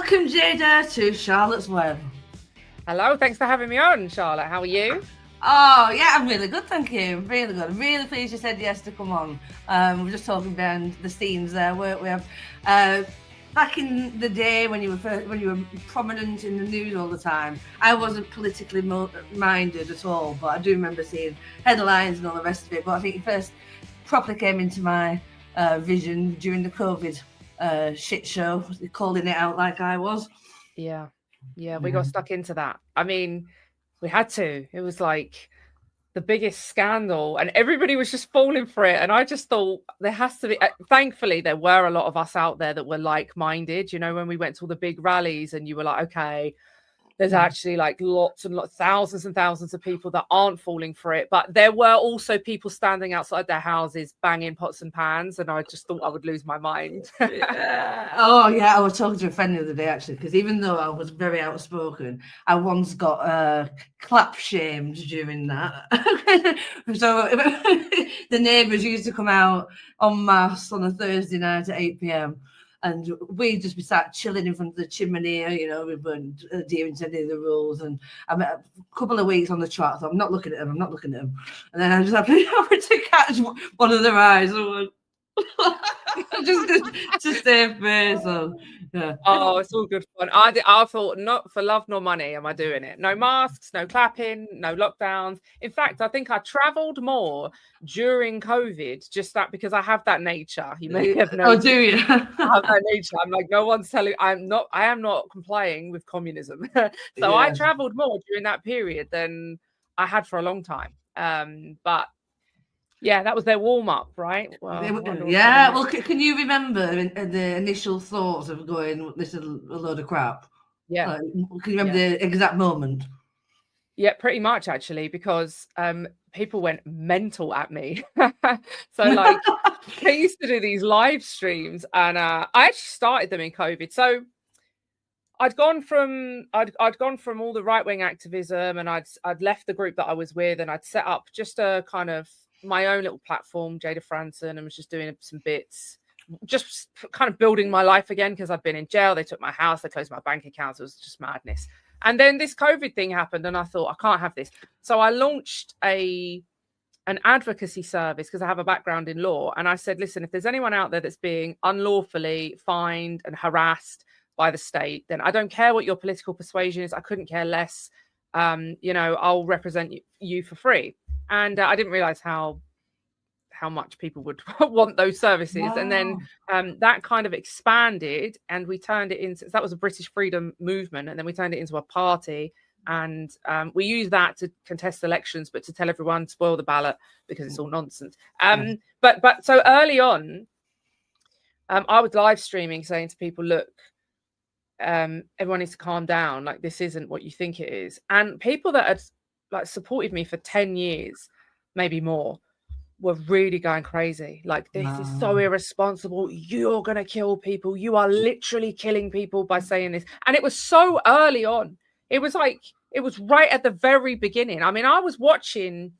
Welcome, Jayda, to Charlotte's Web. Hello, thanks for having me on, Charlotte. How are you? Oh, yeah, I'm really good, thank you. Really good. I'm really pleased you said yes to come on. We're just talking behind the scenes there, weren't we? Back in the day when you were prominent in the news all the time, I wasn't politically minded at all, but I do remember seeing headlines and all the rest of it. But I think it first properly came into my vision during the COVID shit show, calling it out like I was. Yeah, we got stuck into that. I mean, we had to. It was like the biggest scandal and everybody was just falling for it. And I just thought there has to be, thankfully, there were a lot of us out there that were like-minded. You know, when we went to all the big rallies and you were like, okay, there's actually like lots and lots, thousands and thousands of people that aren't falling for it. But there were also people standing outside their houses banging pots and pans. And I just thought I would lose my mind. Oh, yeah. I was talking to a friend the other day, actually, because even though I was very outspoken, I once got clap shamed during that. So the neighbours used to come out en masse on a Thursday night at 8 p.m. And we'd just be sat chilling in front of the chimney, you know, we weren't adhering to any of the rules. And I'm a couple of weeks on the trot, so I'm not looking at them. And then I just happened to catch one of their eyes. just to save face. So, yeah. Oh, it's all good fun. I thought, not for love nor money am I doing it. No masks, no clapping, no lockdowns. In fact, I think I travelled more during COVID, just that because I have that nature. You may have noticed. Oh, do you? I have that nature. I'm like, no one's telling. I am not complying with communism. So I travelled more during that period than I had for a long time. But yeah, that was their warm-up, right? Well, yeah. Well, can you remember the initial thoughts of going, this is a load of crap? Yeah. Can you remember the exact moment? Yeah, pretty much, actually, because people went mental at me. So, like, I used to do these live streams, and I actually started them in COVID. So I'd gone from all the right-wing activism, and I'd left the group that I was with, and I'd set up just a kind of my own little platform, Jayda Fransen, and was just doing some bits, just kind of building my life again because I'd been in jail. They took my house, they closed my bank accounts. It was just madness. And then this COVID thing happened, and I thought, I can't have this. So I launched an advocacy service because I have a background in law. And I said, listen, if there's anyone out there that's being unlawfully fined and harassed by the state, then I don't care what your political persuasion is. I couldn't care less. You know, I'll represent you for free. And I didn't realize how much people would want those services. Wow. And then that kind of expanded, and we turned it into, that was a British freedom movement. And then we turned it into a party, and we use that to contest elections, but to tell everyone, spoil the ballot because it's all nonsense. But so early on, I was live streaming saying to people, look, everyone needs to calm down. Like, this isn't what you think it is. And people that had like supported me for 10 years, maybe more, were really going crazy. Like, this is so irresponsible. You're going to kill people. You are literally killing people by saying this. And it was so early on. It was like, it was right at the very beginning. I mean, I was watching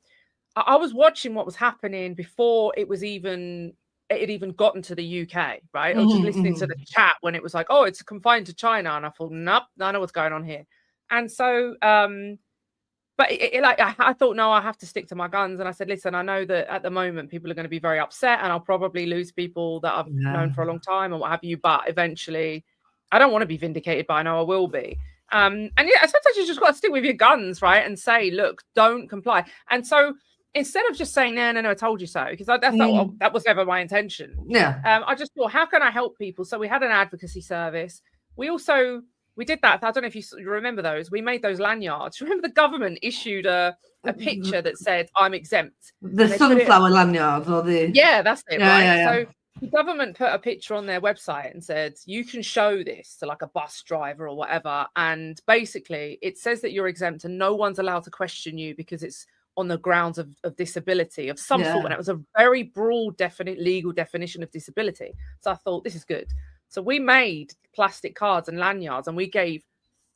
what was happening before it had even gotten to the UK, right? I was just listening to the chat when it was like, oh, it's confined to China. And I thought, nope, I know what's going on here. And so, but I thought, no, I have to stick to my guns. And I said, listen, I know that at the moment people are going to be very upset, and I'll probably lose people that I've known for a long time and what have you. But eventually, I don't want to be vindicated, but I know I will be. And yeah, sometimes you just got to stick with your guns, right? And say, look, don't comply. And so instead of just saying, no, I told you so, because that was never my intention. Yeah. I just thought, how can I help people? So we had an advocacy service. We did that. I don't know if you remember those. We made those lanyards. Remember the government issued a picture that said, I'm exempt. The sunflower lanyards or the... Yeah, that's it, right? Yeah. So the government put a picture on their website and said, you can show this to like a bus driver or whatever. And basically it says that you're exempt and no one's allowed to question you because it's on the grounds of disability of some sort. And it was a very broad, legal definition of disability. So I thought, this is good. So we made plastic cards and lanyards, and we gave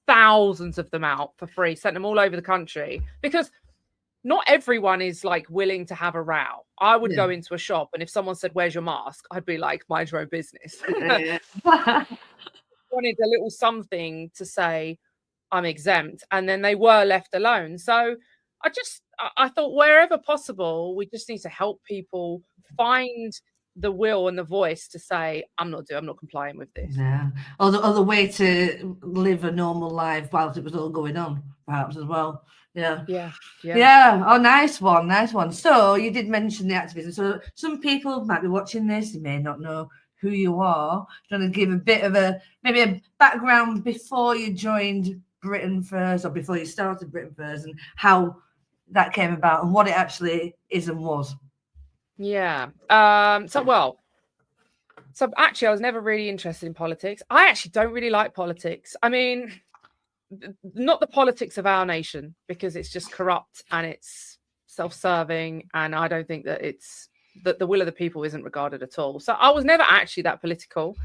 thousands of them out for free, sent them all over the country, because not everyone is like willing to have a row. I would go into a shop, and if someone said, where's your mask? I'd be like, mind your own business. wanted a little something to say, I'm exempt, and then they were left alone. So I thought wherever possible, we just need to help people find the will and the voice to say, I'm not complying with this. Yeah. Or the way to live a normal life whilst it was all going on, perhaps, as well. Yeah. Oh, nice one. So you did mention the activism. So some people might be watching this, they may not know who you are. Trying to give a bit of maybe a background before you joined Britain First, or before you started Britain First, and how that came about and what it actually is and was. Yeah. So actually, I was never really interested in politics. I actually don't really like politics. I mean, not the politics of our nation, because it's just corrupt and it's self-serving, and I don't think that that the will of the people isn't regarded at all. So I was never actually that political.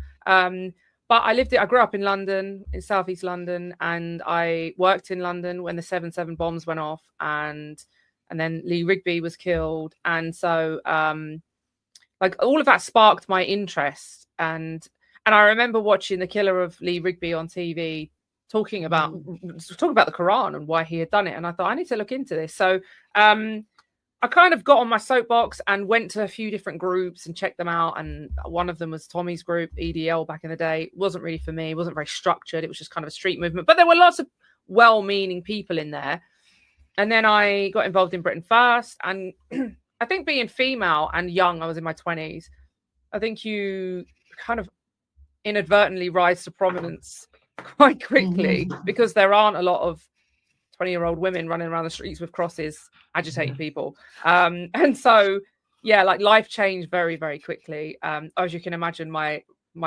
But I grew up in London, in Southeast London, and I worked in London when the 7/7 bombs went off, and then Lee Rigby was killed. And so like all of that sparked my interest. And I remember watching the killer of Lee Rigby on TV talking about the Quran and why he had done it. And I thought, I need to look into this. So I kind of got on my soapbox and went to a few different groups and checked them out. And one of them was Tommy's group, EDL, back in the day. It wasn't really for me. It wasn't very structured. It was just kind of a street movement. But there were lots of well-meaning people in there. And then I got involved in Britain First. And I think being female and young, I was in my 20s, I think you kind of inadvertently rise to prominence quite quickly, because there aren't a lot of 20-year-old women running around the streets with crosses agitating people. And so, yeah, like life changed very, very quickly. As you can imagine, my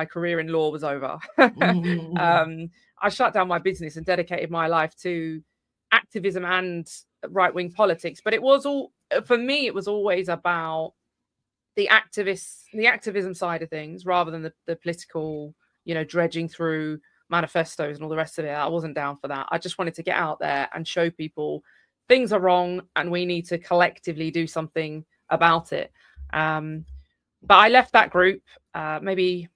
career in law was over. I shut down my business and dedicated my life to activism and right-wing politics. But it was all, for me, it was always about the activism side of things, rather than the political, dredging through manifestos and all the rest of it. I wasn't down for that. I just wanted to get out there and show people things are wrong and we need to collectively do something about it. But I left that group maybe,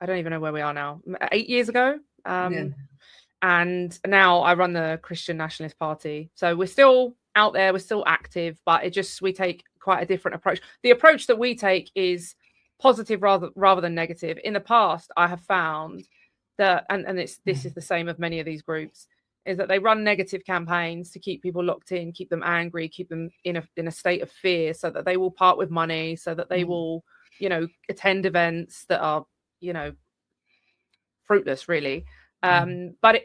I don't even know where we are now, 8 years ago. And now I run the Christian Nationalist Party. So we're still out there, we're still active, but we take quite a different approach. The approach that we take is positive rather than negative. In the past, I have found that, and this is the same of many of these groups, is that they run negative campaigns to keep people locked in, keep them angry, keep them in a state of fear, so that they will part with money, so that they will, attend events that are, fruitless, really. But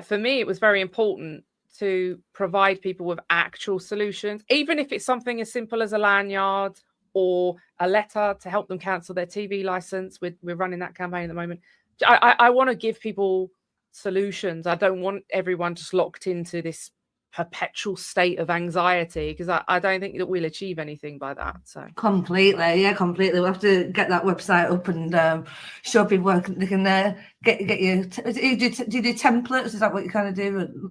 for me, it was very important to provide people with actual solutions, even if it's something as simple as a lanyard or a letter to help them cancel their TV license. We're running that campaign at the moment. I want to give people solutions. I don't want everyone just locked into this perpetual state of anxiety, because I don't think that we'll achieve anything by that. So completely. We'll have to get that website up and show people where they can get you. Do you do templates? Is that what you kind of do?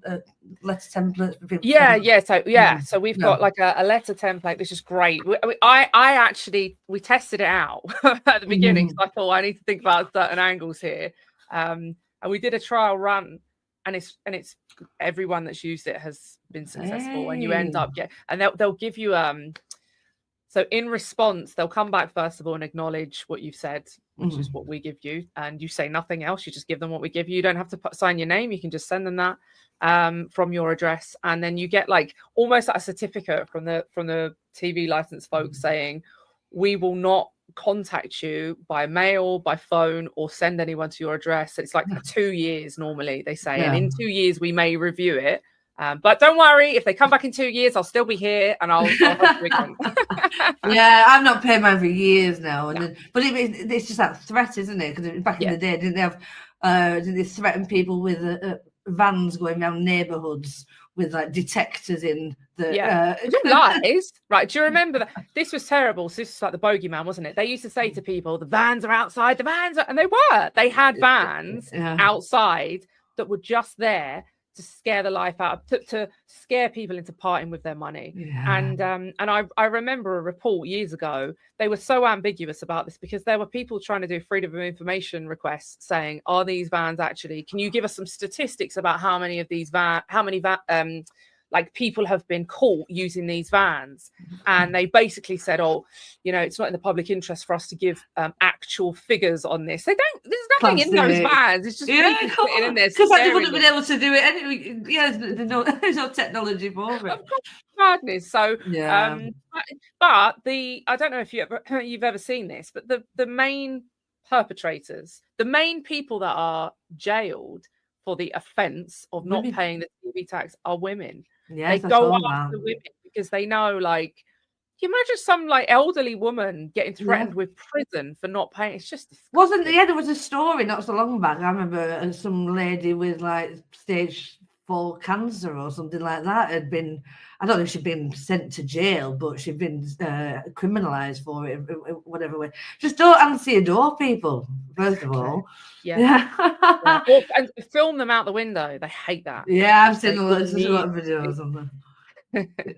Letter templates for people? So we've got like a letter template, which is great. We tested it out at the beginning, so I thought I need to think about certain angles here, and we did a trial run, and it's everyone that's used it has been successful. And you end up and they'll give you so in response, they'll come back first of all and acknowledge what you've said, which is what we give you, and you say nothing else. You just give them what we give you. You don't have to sign your name. You can just send them that from your address, and then you get like almost like a certificate from the TV license folks saying, we will not contact you by mail, by phone, or send anyone to your address. It's like 2 years normally, they say, and in 2 years we may review it. But don't worry, if they come back in 2 years, I'll still be here and I'll help you again. I've not paid mine for years now. But it's just that threat, isn't it? Because back in the day, didn't they threaten people with vans going around neighbourhoods with like detectors in the lies, right? Do you remember that? This was terrible. So this was like the bogeyman, wasn't it? They used to say to people, the vans are outside, and they had vans outside that were just there to scare the life out of, to scare people into parting with their money. Yeah. And I remember a report years ago. They were so ambiguous about this because there were people trying to do freedom of information requests saying, are these vans actually, can you give us some statistics about how many of these like people have been caught using these vans? And they basically said, oh, you know, it's not in the public interest for us to give actual figures on this. There's nothing in those vans. It's just people sitting in there. Because they wouldn't have been able to do it anyway. Yeah, there's no technology for it. Of course, madness. So yeah. But I don't know if you've ever seen this, but the main perpetrators, the main people that are jailed for the offence of not paying the TV tax are women. Yes, they go after women because they know, like, can you imagine some like elderly woman getting threatened with prison for not paying? It's just disgusting. There was a story not so long back. I remember some lady with like stage 4 cancer or something like that had been, I don't know if she'd been sent to jail, but she'd been criminalised for it, whatever way. Just don't answer your door, people, first of all. Yeah. And film them out the window. They hate that. Yeah, I've seen a lot of videos on them.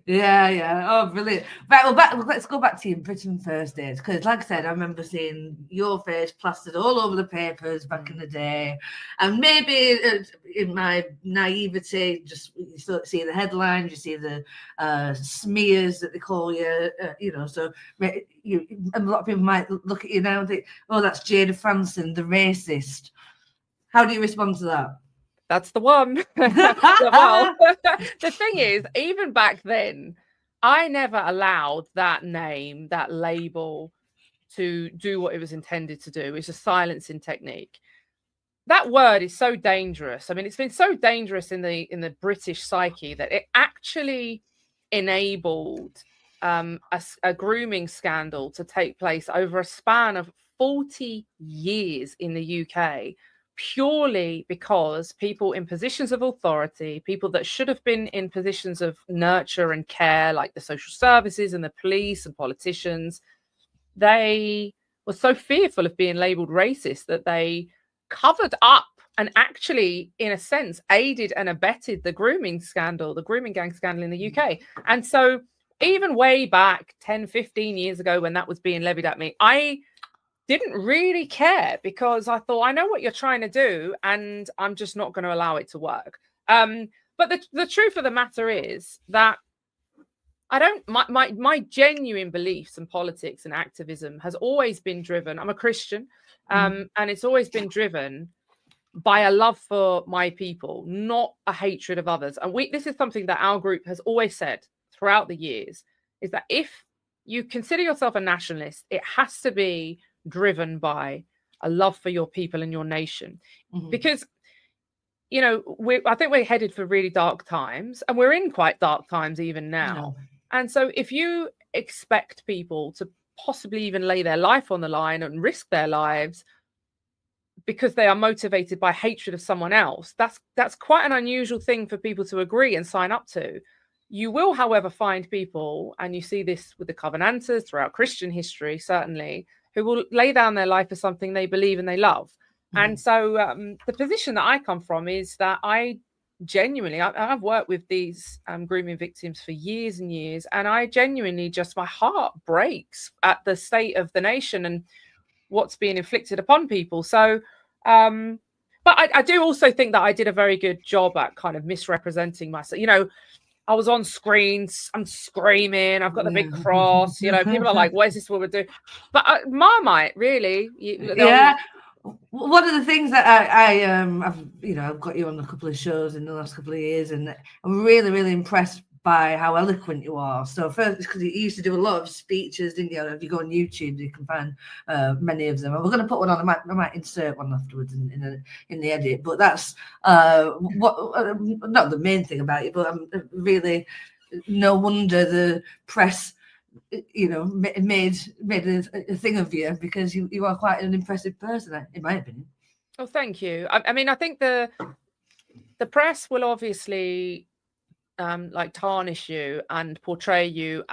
Yeah. Oh, brilliant. Right, well, let's go back to your Britain first days, because like I said, I remember seeing your face plastered all over the papers back in the day, and maybe in my naivety, just you see the headlines, you see the smears that they call you, you know, so a lot of people might look at you now and think, oh, that's Jayda Fransen, the racist. How do you respond to that? That's the one. Well, the thing is, even back then, I never allowed that name, that label, to do what it was intended to do. It's a silencing technique. That word is so dangerous. I mean, it's been so dangerous in the British psyche that it actually enabled a grooming scandal to take place over a span of 40 years in the UK. Purely because people in positions of authority, people that should have been in positions of nurture and care, like the social services and the police and politicians, they were so fearful of being labelled racist that they covered up and actually, in a sense, aided and abetted the grooming scandal, the grooming gang scandal in the UK. And so even way back 10, 15 years ago when that was being levied at me, I didn't really care because I thought, I know what you're trying to do and I'm just not going to allow it to work. But the truth of the matter is that I don't, my genuine beliefs in politics and activism has always been driven. I'm a Christian, and it's always been driven by a love for my people, not a hatred of others. And this is something that our group has always said throughout the years, is that if you consider yourself a nationalist, it has to be driven by a love for your people and your nation. Because, you know, I think we're headed for really dark times, and we're in quite dark times even now. And so if you expect people to possibly even lay their life on the line and risk their lives because they are motivated by hatred of someone else, that's quite an unusual thing for people to agree and sign up to. You will, however, find people, and you see this with the Covenanters throughout Christian history, certainly, who will lay down their life for something they believe and they love. And so the position that I come from is that I genuinely, I've worked with these grooming victims for years and years, and I genuinely my heart breaks at the state of the nation and what's being inflicted upon people. So, but I do also think that I did a very good job at kind of misrepresenting myself. You know, I was on screens, I'm screaming, I've got the big cross, you know, people are like, what is this woman doing? But Marmite, really. One of the things that I've got you on a couple of shows in the last couple of years, and I'm really, really impressed by how eloquent you are. So first, because you used to do a lot of speeches, didn't you? If you go on YouTube, you can find many of them. And we're going to put one on. I might insert one afterwards in the edit. But that's not the main thing about you. But I'm really no wonder the press, you know, made a thing of you, because you are quite an impressive person, in my opinion. Oh, thank you. I mean, I think the press will obviously like tarnish you and portray you.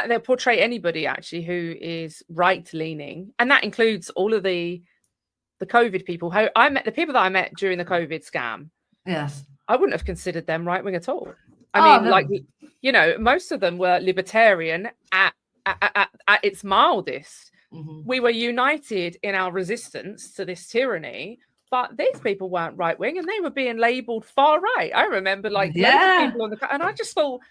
They'll portray anybody actually who is right-leaning, and that includes all of the COVID people. The people that I met during the COVID scam. Yes. I wouldn't have considered them right wing at all. I mean, like, you know, most of them were libertarian at its mildest. We were united in our resistance to this tyranny, but these people weren't right wing, and they were being labelled far right. I remember like loads of people on the, and I just thought,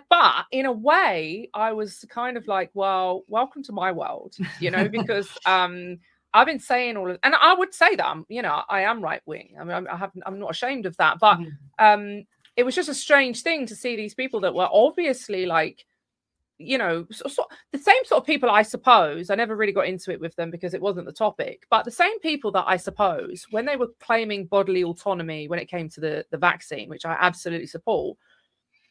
but in a way, I was kind of like, well, welcome to my world, you know, because I've been saying all of, and I would say that I am right wing. I mean, I'm not ashamed of that, but it was just a strange thing to see these people that were obviously like, you know, the same sort of people, I suppose. I never really got into it with them because it wasn't the topic, but the same people that I suppose when they were claiming bodily autonomy when it came to the vaccine, which I absolutely support,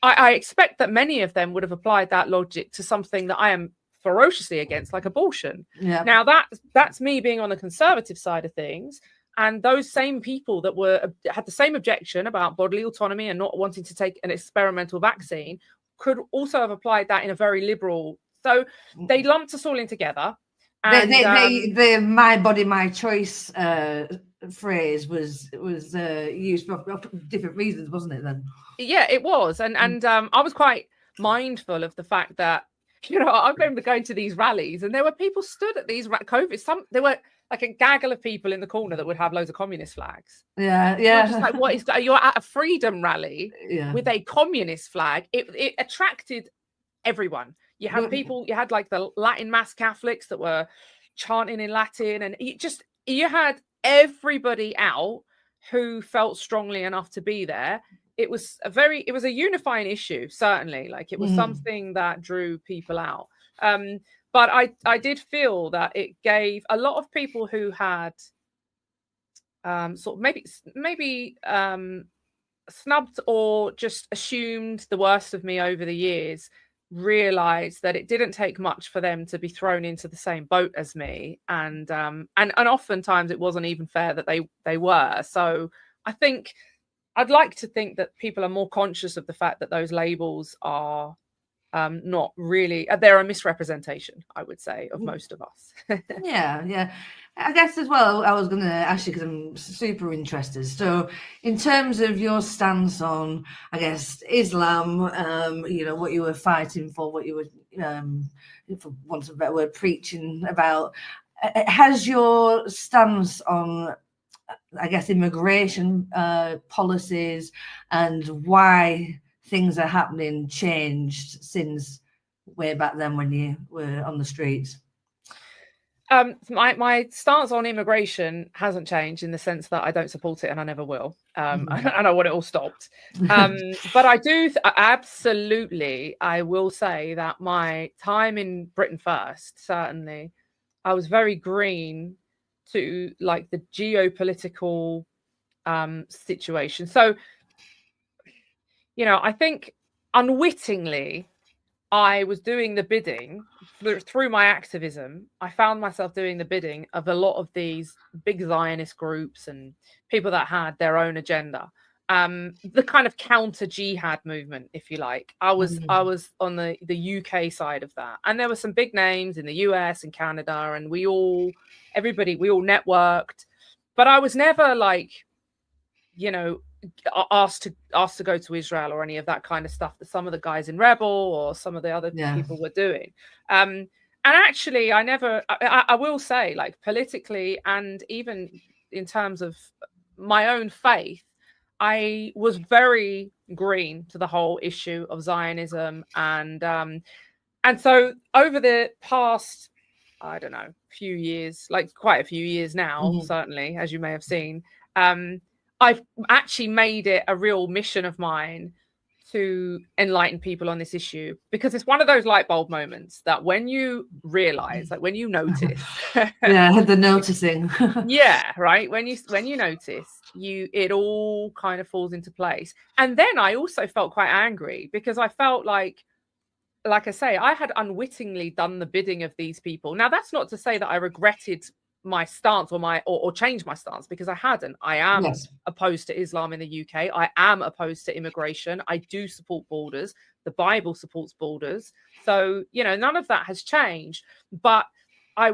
I expect that many of them would have applied that logic to something that I am ferociously against, like abortion. Now that's me being on the conservative side of things. And those same people that had the same objection about bodily autonomy and not wanting to take an experimental vaccine could also have applied that in a very liberal. So they lumped us all in together. And the "my body, my choice" phrase was used for different reasons, wasn't it? Then, yeah, it was, and I was quite mindful of the fact that, you know, I remember going to these rallies, and there were people stood at these COVID. There were like a gaggle of people in the corner that would have loads of communist flags. Yeah. Just like, what is? You're at a freedom rally with a communist flag. It attracted everyone. You had people. You had like the Latin mass Catholics that were chanting in Latin, and you had everybody out who felt strongly enough to be there. It was a unifying issue, certainly. Like, it was something that drew people out. But I did feel that it gave a lot of people who had sort of maybe snubbed or just assumed the worst of me over the years, realized that it didn't take much for them to be thrown into the same boat as me, and oftentimes it wasn't even fair that they were. So I think I'd like to think that people are more conscious of the fact that those labels are not really, they're a misrepresentation, I would say, of most of us. Yeah. I guess as well, I was going to ask you, because I'm super interested. So in terms of your stance on, I guess, Islam, you know, what you were fighting for, what you were, for want of a better word, preaching about, has your stance on, I guess, immigration policies and why things are happening changed since way back then when you were on the streets? My stance on immigration hasn't changed, in the sense that I don't support it and I never will. And I want it all stopped. But I do absolutely, I will say that my time in Britain First, certainly, I was very green to like the geopolitical situation. So, you know, I think unwittingly I was doing the bidding through my activism. I found myself doing the bidding of a lot of these big Zionist groups and people that had their own agenda. The kind of counter-jihad movement, if you like. I was on the UK side of that, and there were some big names in the US and Canada, and we all networked, but I was never like, you know, asked to go to Israel or any of that kind of stuff that some of the guys in Rebel or some of the other people were doing. And actually, I will say, like, politically and even in terms of my own faith, I was very green to the whole issue of Zionism. And so over the past, I don't know, few years, like quite a few years now, certainly, as you may have seen, I've actually made it a real mission of mine to enlighten people on this issue, because it's one of those light bulb moments that when you realize, like when you notice, the noticing, right, when you notice, it all kind of falls into place. And then I also felt quite angry, because I felt like I say, I had unwittingly done the bidding of these people. Now, that's not to say that I regretted my stance or change my stance, because I hadn't. I am opposed to Islam in the UK. I am opposed to immigration. I do support borders. The Bible supports borders. So, you know, none of that has changed. But I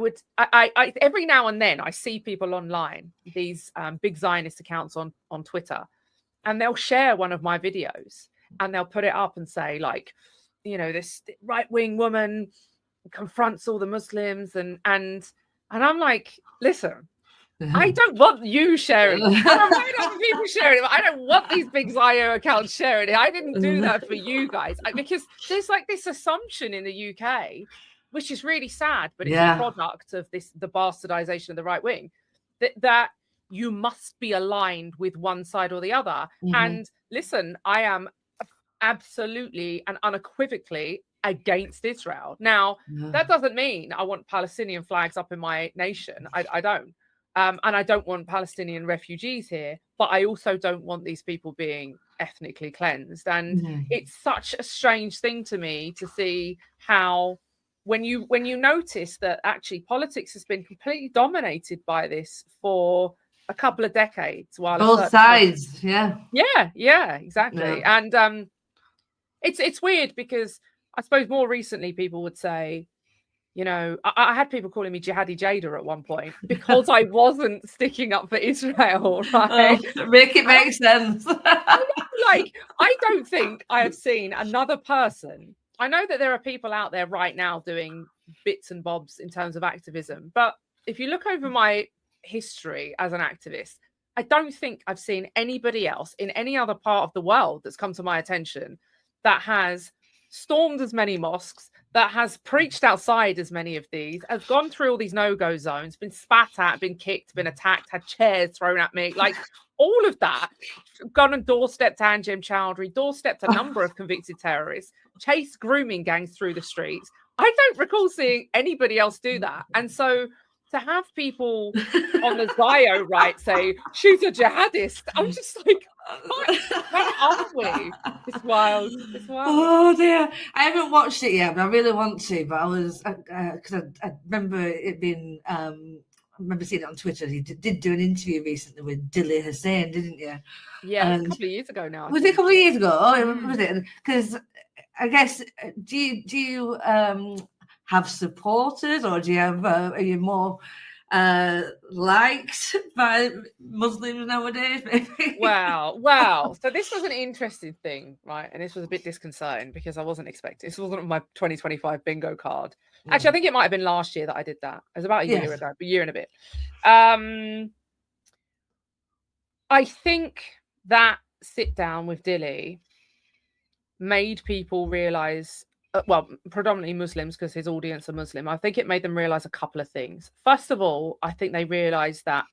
every now and then I see people online, these big Zionist accounts on Twitter, and they'll share one of my videos and they'll put it up and say, like, you know, this right-wing woman confronts all the Muslims, and I'm like, listen, I don't want you sharing it. I don't want other people sharing it. I don't want these big Zio accounts sharing it. I didn't do that for you guys. Because there's like this assumption in the UK, which is really sad, but it's a product of the bastardization of the right wing, that you must be aligned with one side or the other. And listen, I am absolutely and unequivocally against Israel. Now, that doesn't mean I want Palestinian flags up in my nation. I don't. And I don't want Palestinian refugees here, but I also don't want these people being ethnically cleansed. And it's such a strange thing to me to see how, when you notice that actually politics has been completely dominated by this for a couple of decades, while both sides, exactly. And it's weird, because I suppose more recently people would say, you know, I had people calling me Jihadi Jayda at one point because I wasn't sticking up for Israel, right? Make it make sense. Like, I don't think I have seen another person. I know that there are people out there right now doing bits and bobs in terms of activism, but if you look over my history as an activist, I don't think I've seen anybody else in any other part of the world that's come to my attention that has stormed as many mosques, that has preached outside as many of these, has gone through all these no-go zones, been spat at, been kicked, been attacked, had chairs thrown at me, like all of that, gone and doorstepped Anjem Chowdhury, doorstepped a number of convicted terrorists, chased grooming gangs through the streets. I don't recall seeing anybody else do that. And so to have people on the Zio right say, she's a jihadist, I'm just like, where are we? It's wild. It's wild. Oh dear, I haven't watched it yet, but I really want to. But I was because I remember it being. I remember seeing it on Twitter. He did do an interview recently with Dilly Hussein, didn't you? Yeah, a couple of years ago now. Was it a couple of years ago? Oh, was it? Because I guess do you have supporters, or do you have are you more liked by Muslims nowadays? Maybe? Wow. So this was an interesting thing, right? And this was a bit disconcerting because I wasn't expecting. This wasn't on my 2025 bingo card. Actually, I think it might have been last year that I did that. It was about a year ago, a year and a bit. I think that sit down with Dilly made people realize, well, predominantly Muslims, because his audience are Muslim. I think it made them realize a couple of things. First of all, I think they realized that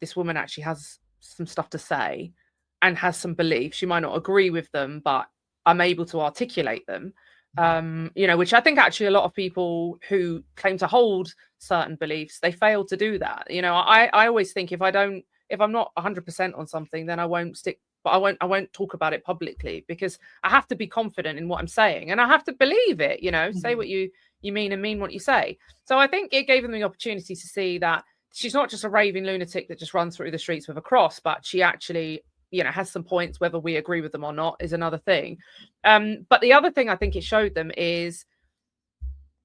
this woman actually has some stuff to say and has some beliefs. She might not agree with them, but I'm able to articulate them. You know, which I think actually a lot of people who claim to hold certain beliefs, they fail to do that. You know, I always think if I'm not 100% on something, then I won't stick. But I won't talk about it publicly, because I have to be confident in what I'm saying, and I have to believe it. You know, say what you mean and mean what you say. So I think it gave them the opportunity to see that she's not just a raving lunatic that just runs through the streets with a cross, but she actually, you know, has some points. Whether we agree with them or not is another thing. But the other thing I think it showed them is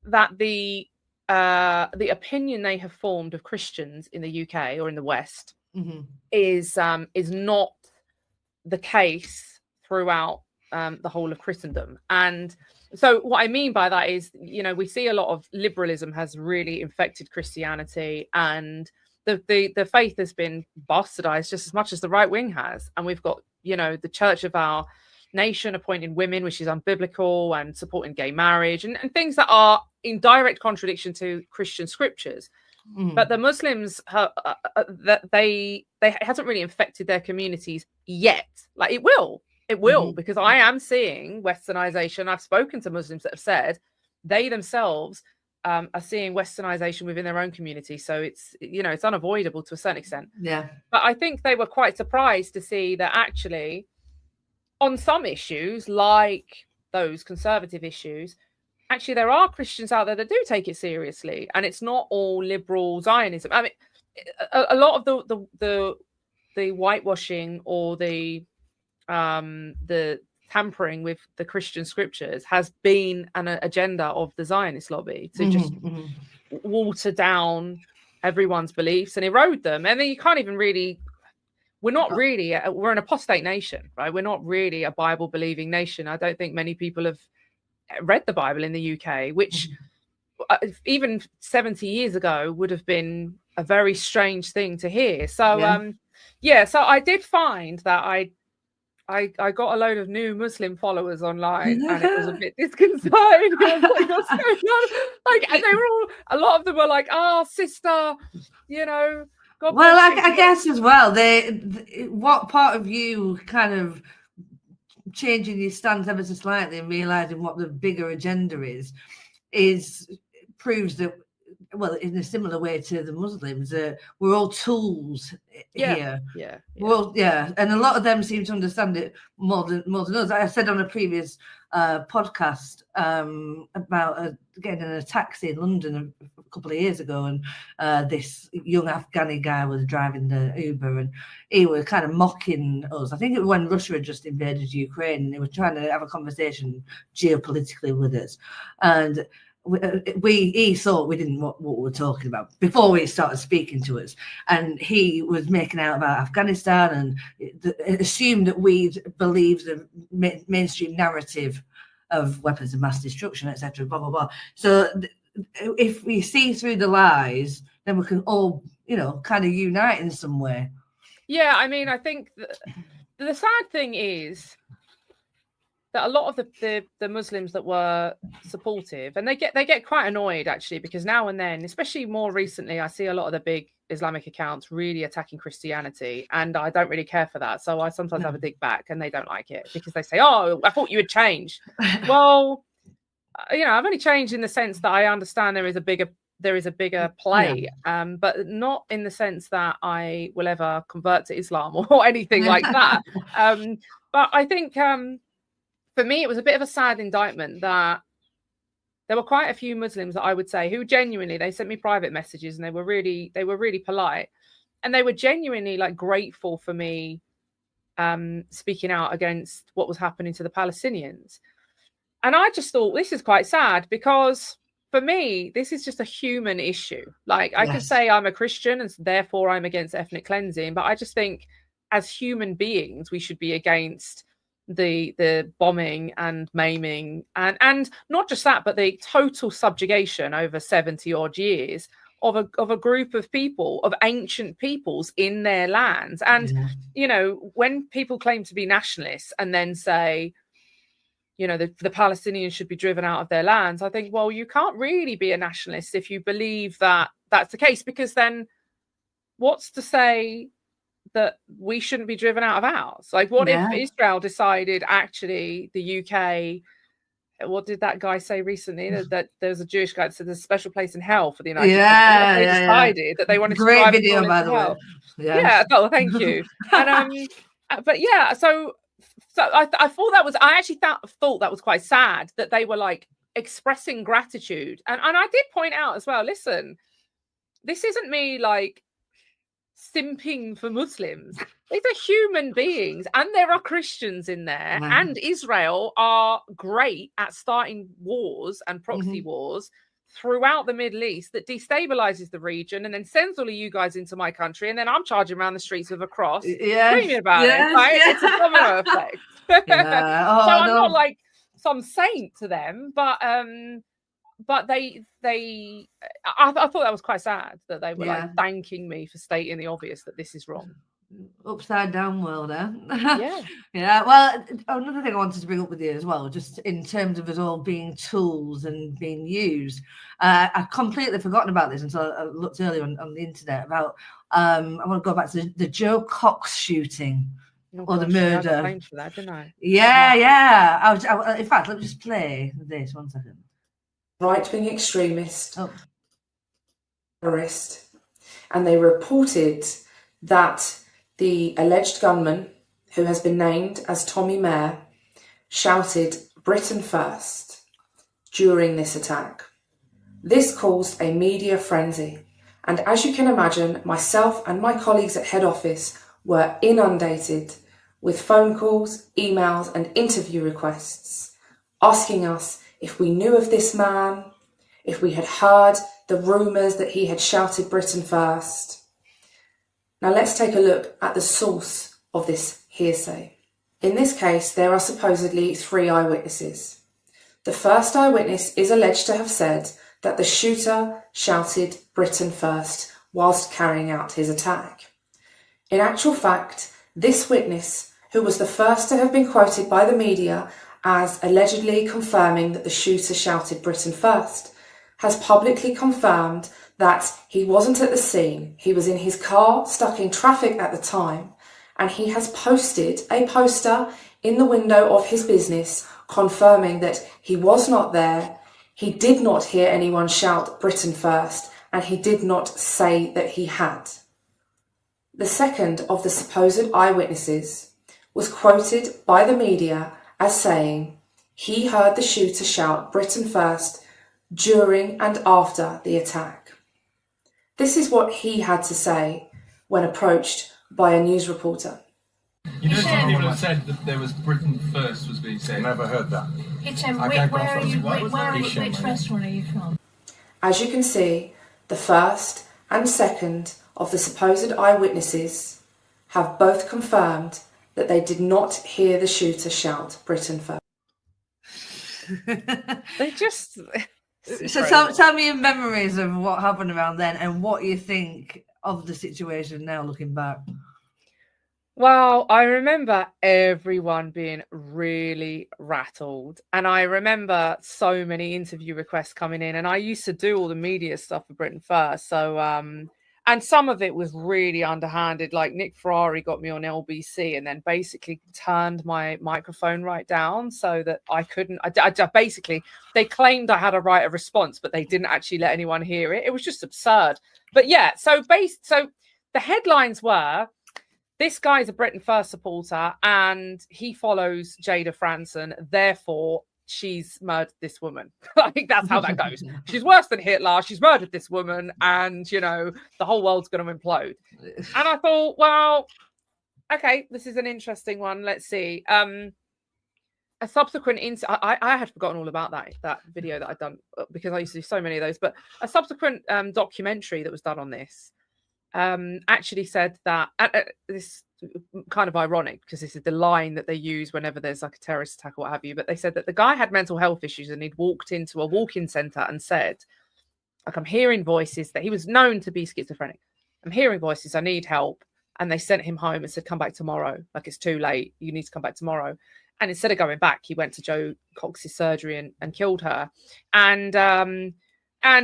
that the opinion they have formed of Christians in the UK or in the West is not the case throughout the whole of Christendom. And so what I mean by that is, you know, we see a lot of liberalism has really infected Christianity, and the faith has been bastardized just as much as the right wing has. And we've got, you know, the church of our nation appointing women, which is unbiblical, and supporting gay marriage and things that are in direct contradiction to Christian scriptures. But the Muslims, that they hasn't really infected their communities yet. Like it will, because I am seeing westernization. I've spoken to Muslims that have said they themselves are seeing westernization within their own community. So it's, you know, it's unavoidable to a certain extent. Yeah. But I think they were quite surprised to see that actually on some issues, like those conservative issues, actually there are Christians out there that do take it seriously, and it's not all liberal Zionism. I mean, a lot of the whitewashing or the tampering with the Christian scriptures has been an agenda of the Zionist lobby to just water down everyone's beliefs and erode them. And then you can't even really we're not really, we're an apostate nation, right? We're not really a Bible believing nation. I don't think many people have read the Bible in the UK, which even 70 years ago would have been a very strange thing to hear. So so I did find that I got a load of new Muslim followers online, and it was a bit disconcerting. I was like, what's going on? Like, and they were all, a lot of them were like, "Oh, sister, you know." God well, bless you. I guess as well, what part of you kind of changing your stance ever so slightly and realizing what the bigger agenda proves that, well, in a similar way to the Muslims, we're all tools here. Well, and a lot of them seem to understand it more than us. I said on a previous podcast about getting in a taxi in London a couple of years ago, and this young Afghani guy was driving the Uber, and he was kind of mocking us. I think it was when Russia had just invaded Ukraine, and he was trying to have a conversation geopolitically with us, and he thought we didn't know what we were talking about before he started speaking to us, and he was making out about Afghanistan and assumed that we'd believe the mainstream narrative of weapons of mass destruction, etc. Blah blah blah. So if we see through the lies, then we can all, kind of unite in some way. Yeah, I mean, I think the sad thing is that a lot of the Muslims that were supportive, and they get quite annoyed actually, because now and then, especially more recently, I see a lot of the big Islamic accounts really attacking Christianity, and I don't really care for that. So I sometimes have a dig back, and they don't like it because they say, "Oh, I thought you had changed." Well, I've only changed in the sense that I understand there is a bigger play, but not in the sense that I will ever convert to Islam or anything like that. But I think for me, it was a bit of a sad indictment that there were quite a few Muslims that I would say who genuinely, they sent me private messages, and they were really polite, and they were genuinely like grateful for me speaking out against what was happening to the Palestinians. And I just thought, this is quite sad, because for me, this is just a human issue. Like, I could say I'm a Christian and therefore I'm against ethnic cleansing, but I just think as human beings, we should be against the bombing and maiming and not just that, but the total subjugation over 70 odd years of a group of people, of ancient peoples in their lands. And when people claim to be nationalists and then say, the Palestinians should be driven out of their lands, I think, well, you can't really be a nationalist if you believe that that's the case, because then what's to say that we shouldn't be driven out of ours? Like, what if Israel decided, actually, the UK, what did that guy say recently? That there was a Jewish guy that said there's a special place in hell for the United Kingdom. They decided that they wanted to drive video, by the way. Oh, thank you. And but so I thought that was, I actually thought that was quite sad that they were like expressing gratitude. And I did point out as well, listen, this isn't me like simping for Muslims. These are human beings, and there are Christians in there, and Israel are great at starting wars and proxy wars throughout the Middle East that destabilizes the region and then sends all of you guys into my country, and then I'm charging around the streets with a cross screaming about it. Right? It's a domino effect. So I'm not like some saint to them, but I thought that was quite sad that they were like thanking me for stating the obvious, that this is wrong. Upside down world, eh? Well, another thing I wanted to bring up with you as well, just in terms of us all being tools and being used, I've completely forgotten about this until I looked earlier on the internet about I want to go back to the Jo Cox shooting. Or the murder. I got blamed for that, didn't I? Yeah. In fact, let me just play this 1 second. Right-wing extremist, terrorist, and they reported that the alleged gunman, who has been named as Tommy Mayer, shouted "Britain first" during this attack. This caused a media frenzy, and as you can imagine, myself and my colleagues at head office were inundated with phone calls, emails and interview requests asking us if we knew of this man, if we had heard the rumours that he had shouted "Britain first." Now let's take a look at the source of this hearsay. In this case, there are supposedly 3 eyewitnesses. The first eyewitness is alleged to have said that the shooter shouted "Britain first" whilst carrying out his attack. In actual fact, this witness, who was the first to have been quoted by the media as allegedly confirming that the shooter shouted "Britain first," has publicly confirmed that he wasn't at the scene. He was in his car, stuck in traffic at the time, and he has posted a poster in the window of his business confirming that he was not there, he did not hear anyone shout "Britain first," and he did not say that he had. The second of the supposed eyewitnesses was quoted by the media as saying he heard the shooter shout "Britain first" during and after the attack. This is what he had to say when approached by a news reporter. You know, some people have said that there was "Britain first" was being said. Never heard that. Which restaurant are you from? As you can see, the first and second of the supposed eyewitnesses have both confirmed that they did not hear the shooter shout "Britain first." They just... So tell me your memories of what happened around then and what you think of the situation now looking back. Well, I remember everyone being really rattled. And I remember so many interview requests coming in. And I used to do all the media stuff for Britain First. So, and some of it was really underhanded. Like Nick Ferrari got me on LBC and then basically turned my microphone right down so that I couldn't. I basically, they claimed I had a right of response, but they didn't actually let anyone hear it. It was just absurd. But yeah, so the headlines were, this guy's a Britain First supporter and he follows Jayda Fransen, therefore she's murdered this woman. I think that's how that goes. She's worse than Hitler. She's murdered this woman and, you know, the whole world's going to implode. And I thought, well, okay, this is an interesting one. Let's see. A subsequent I had forgotten all about that video that I'd done because I used to do so many of those, but a subsequent documentary that was done on this actually said that this kind of ironic because this is the line that they use whenever there's like a terrorist attack or what have you, but they said that the guy had mental health issues and he'd walked into a walk-in center and said, like, I'm hearing voices, that he was known to be schizophrenic. I'm hearing voices, I need help. And they sent him home and said, come back tomorrow. Like, it's too late. You need to come back tomorrow. And instead of going back, he went to Jo Cox's surgery and killed her. And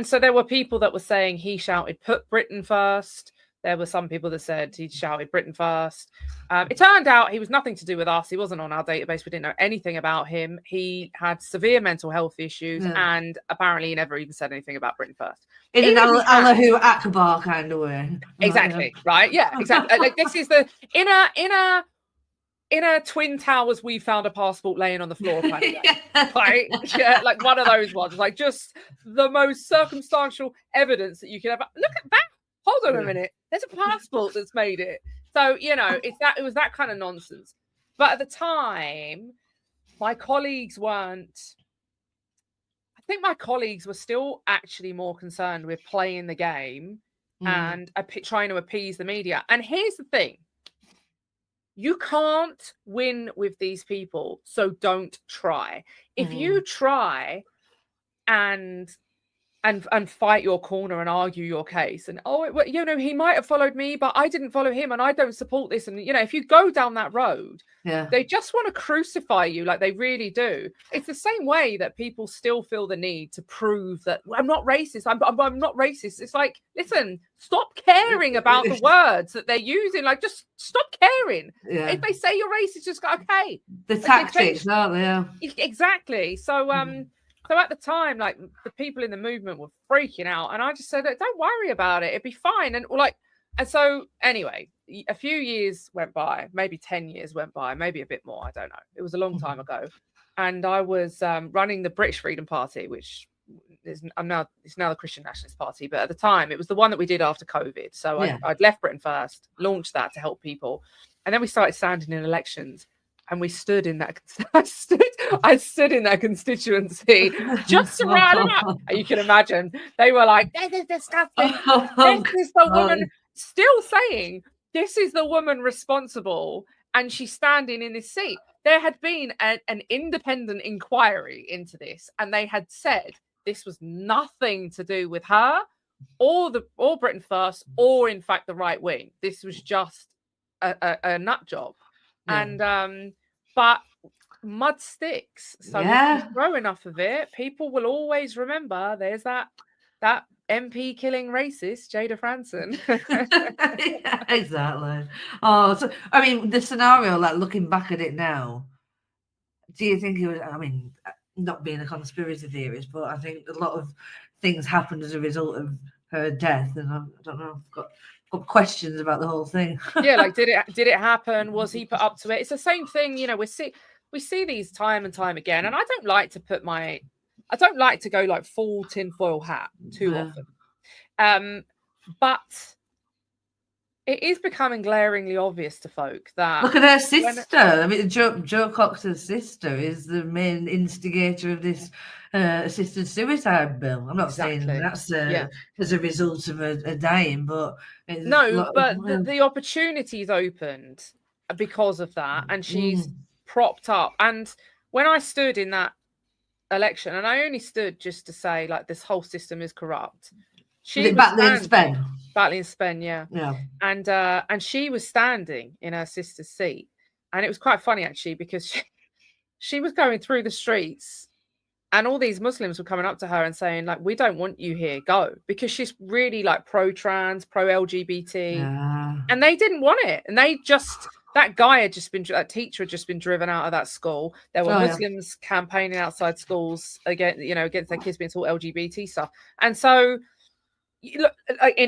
so there were people that were saying he shouted, put Britain first. There were some people that said he shouted Britain first. It turned out he was nothing to do with us. He wasn't on our database. We didn't know anything about him. He had severe mental health issues and apparently he never even said anything about Britain first. In an Allahu Akbar kind of way. Exactly, right? Yeah, exactly. Like, this is the in a Twin Towers, we found a passport laying on the floor kind of thing. Right? Yeah, like one of those ones. Like just the most circumstantial evidence that you can ever look at that. Hold on a minute. There's a passport that's made it. So, you know, it was that kind of nonsense. But at the time, my colleagues weren't. I think my colleagues were still actually more concerned with playing the game and trying to appease the media. And here's the thing. You can't win with these people, so don't try. If you try and fight your corner and argue your case and you know, he might have followed me but I didn't follow him and I don't support this, and you know, if you go down that road, they just want to crucify you, like they really do. It's the same way that people still feel the need to prove that I'm not racist. I'm not racist. It's like, listen, stop caring about the words that they're using. Like, just stop caring. If they say you're racist, just go, okay. The tactics, aren't they? Yeah. Exactly. So So at the time, like, the people in the movement were freaking out, and I just said, "Don't worry about it; it'd be fine." And so anyway, a few years went by, maybe 10 years went by, maybe a bit more. I don't know. It was a long time ago, and I was running the British Freedom Party, which is now the Christian Nationalist Party, but at the time it was the one that we did after COVID. So I'd left Britain First, launched that to help people, and then we started standing in elections. And we stood in that. I stood in that constituency just to rile them up. And you can imagine they were like, "This is disgusting. This is the woman." Still saying this is the woman responsible, and she's standing in this seat. There had been an independent inquiry into this, and they had said this was nothing to do with her or Britain First, or in fact the right wing. This was just a nut job. And but mud sticks. So if you throw enough of it, people will always remember there's that MP killing racist Jayda Fransen. Yeah, exactly. Oh, so I mean, the scenario, like looking back at it now, do you think it was? I mean, not being a conspiracy theorist, but I think a lot of things happened as a result of her death, and I don't know. I've got questions about the whole thing. Yeah, like did it happen? Was he put up to it? It's the same thing, you know. We see these time and time again, and I don't like to go like full tinfoil hat too often. But it is becoming glaringly obvious to folk that look at her sister. I mean, Jo Cox's sister is the main instigator of this assisted suicide bill. I'm not saying that's as a result of her dying, but the opportunity's opened because of that, and she's propped up. And when I stood in that election, and I only stood just to say like this whole system is corrupt. She was battling Spen, yeah. And she was standing in her sister's seat, and it was quite funny actually, because she was going through the streets, and all these Muslims were coming up to her and saying like, "We don't want you here, go," because she's really like pro-trans, pro-LGBT, and they didn't want it, and that teacher had just been driven out of that school. There were Muslims campaigning outside schools against their kids being taught LGBT stuff, and so. Look,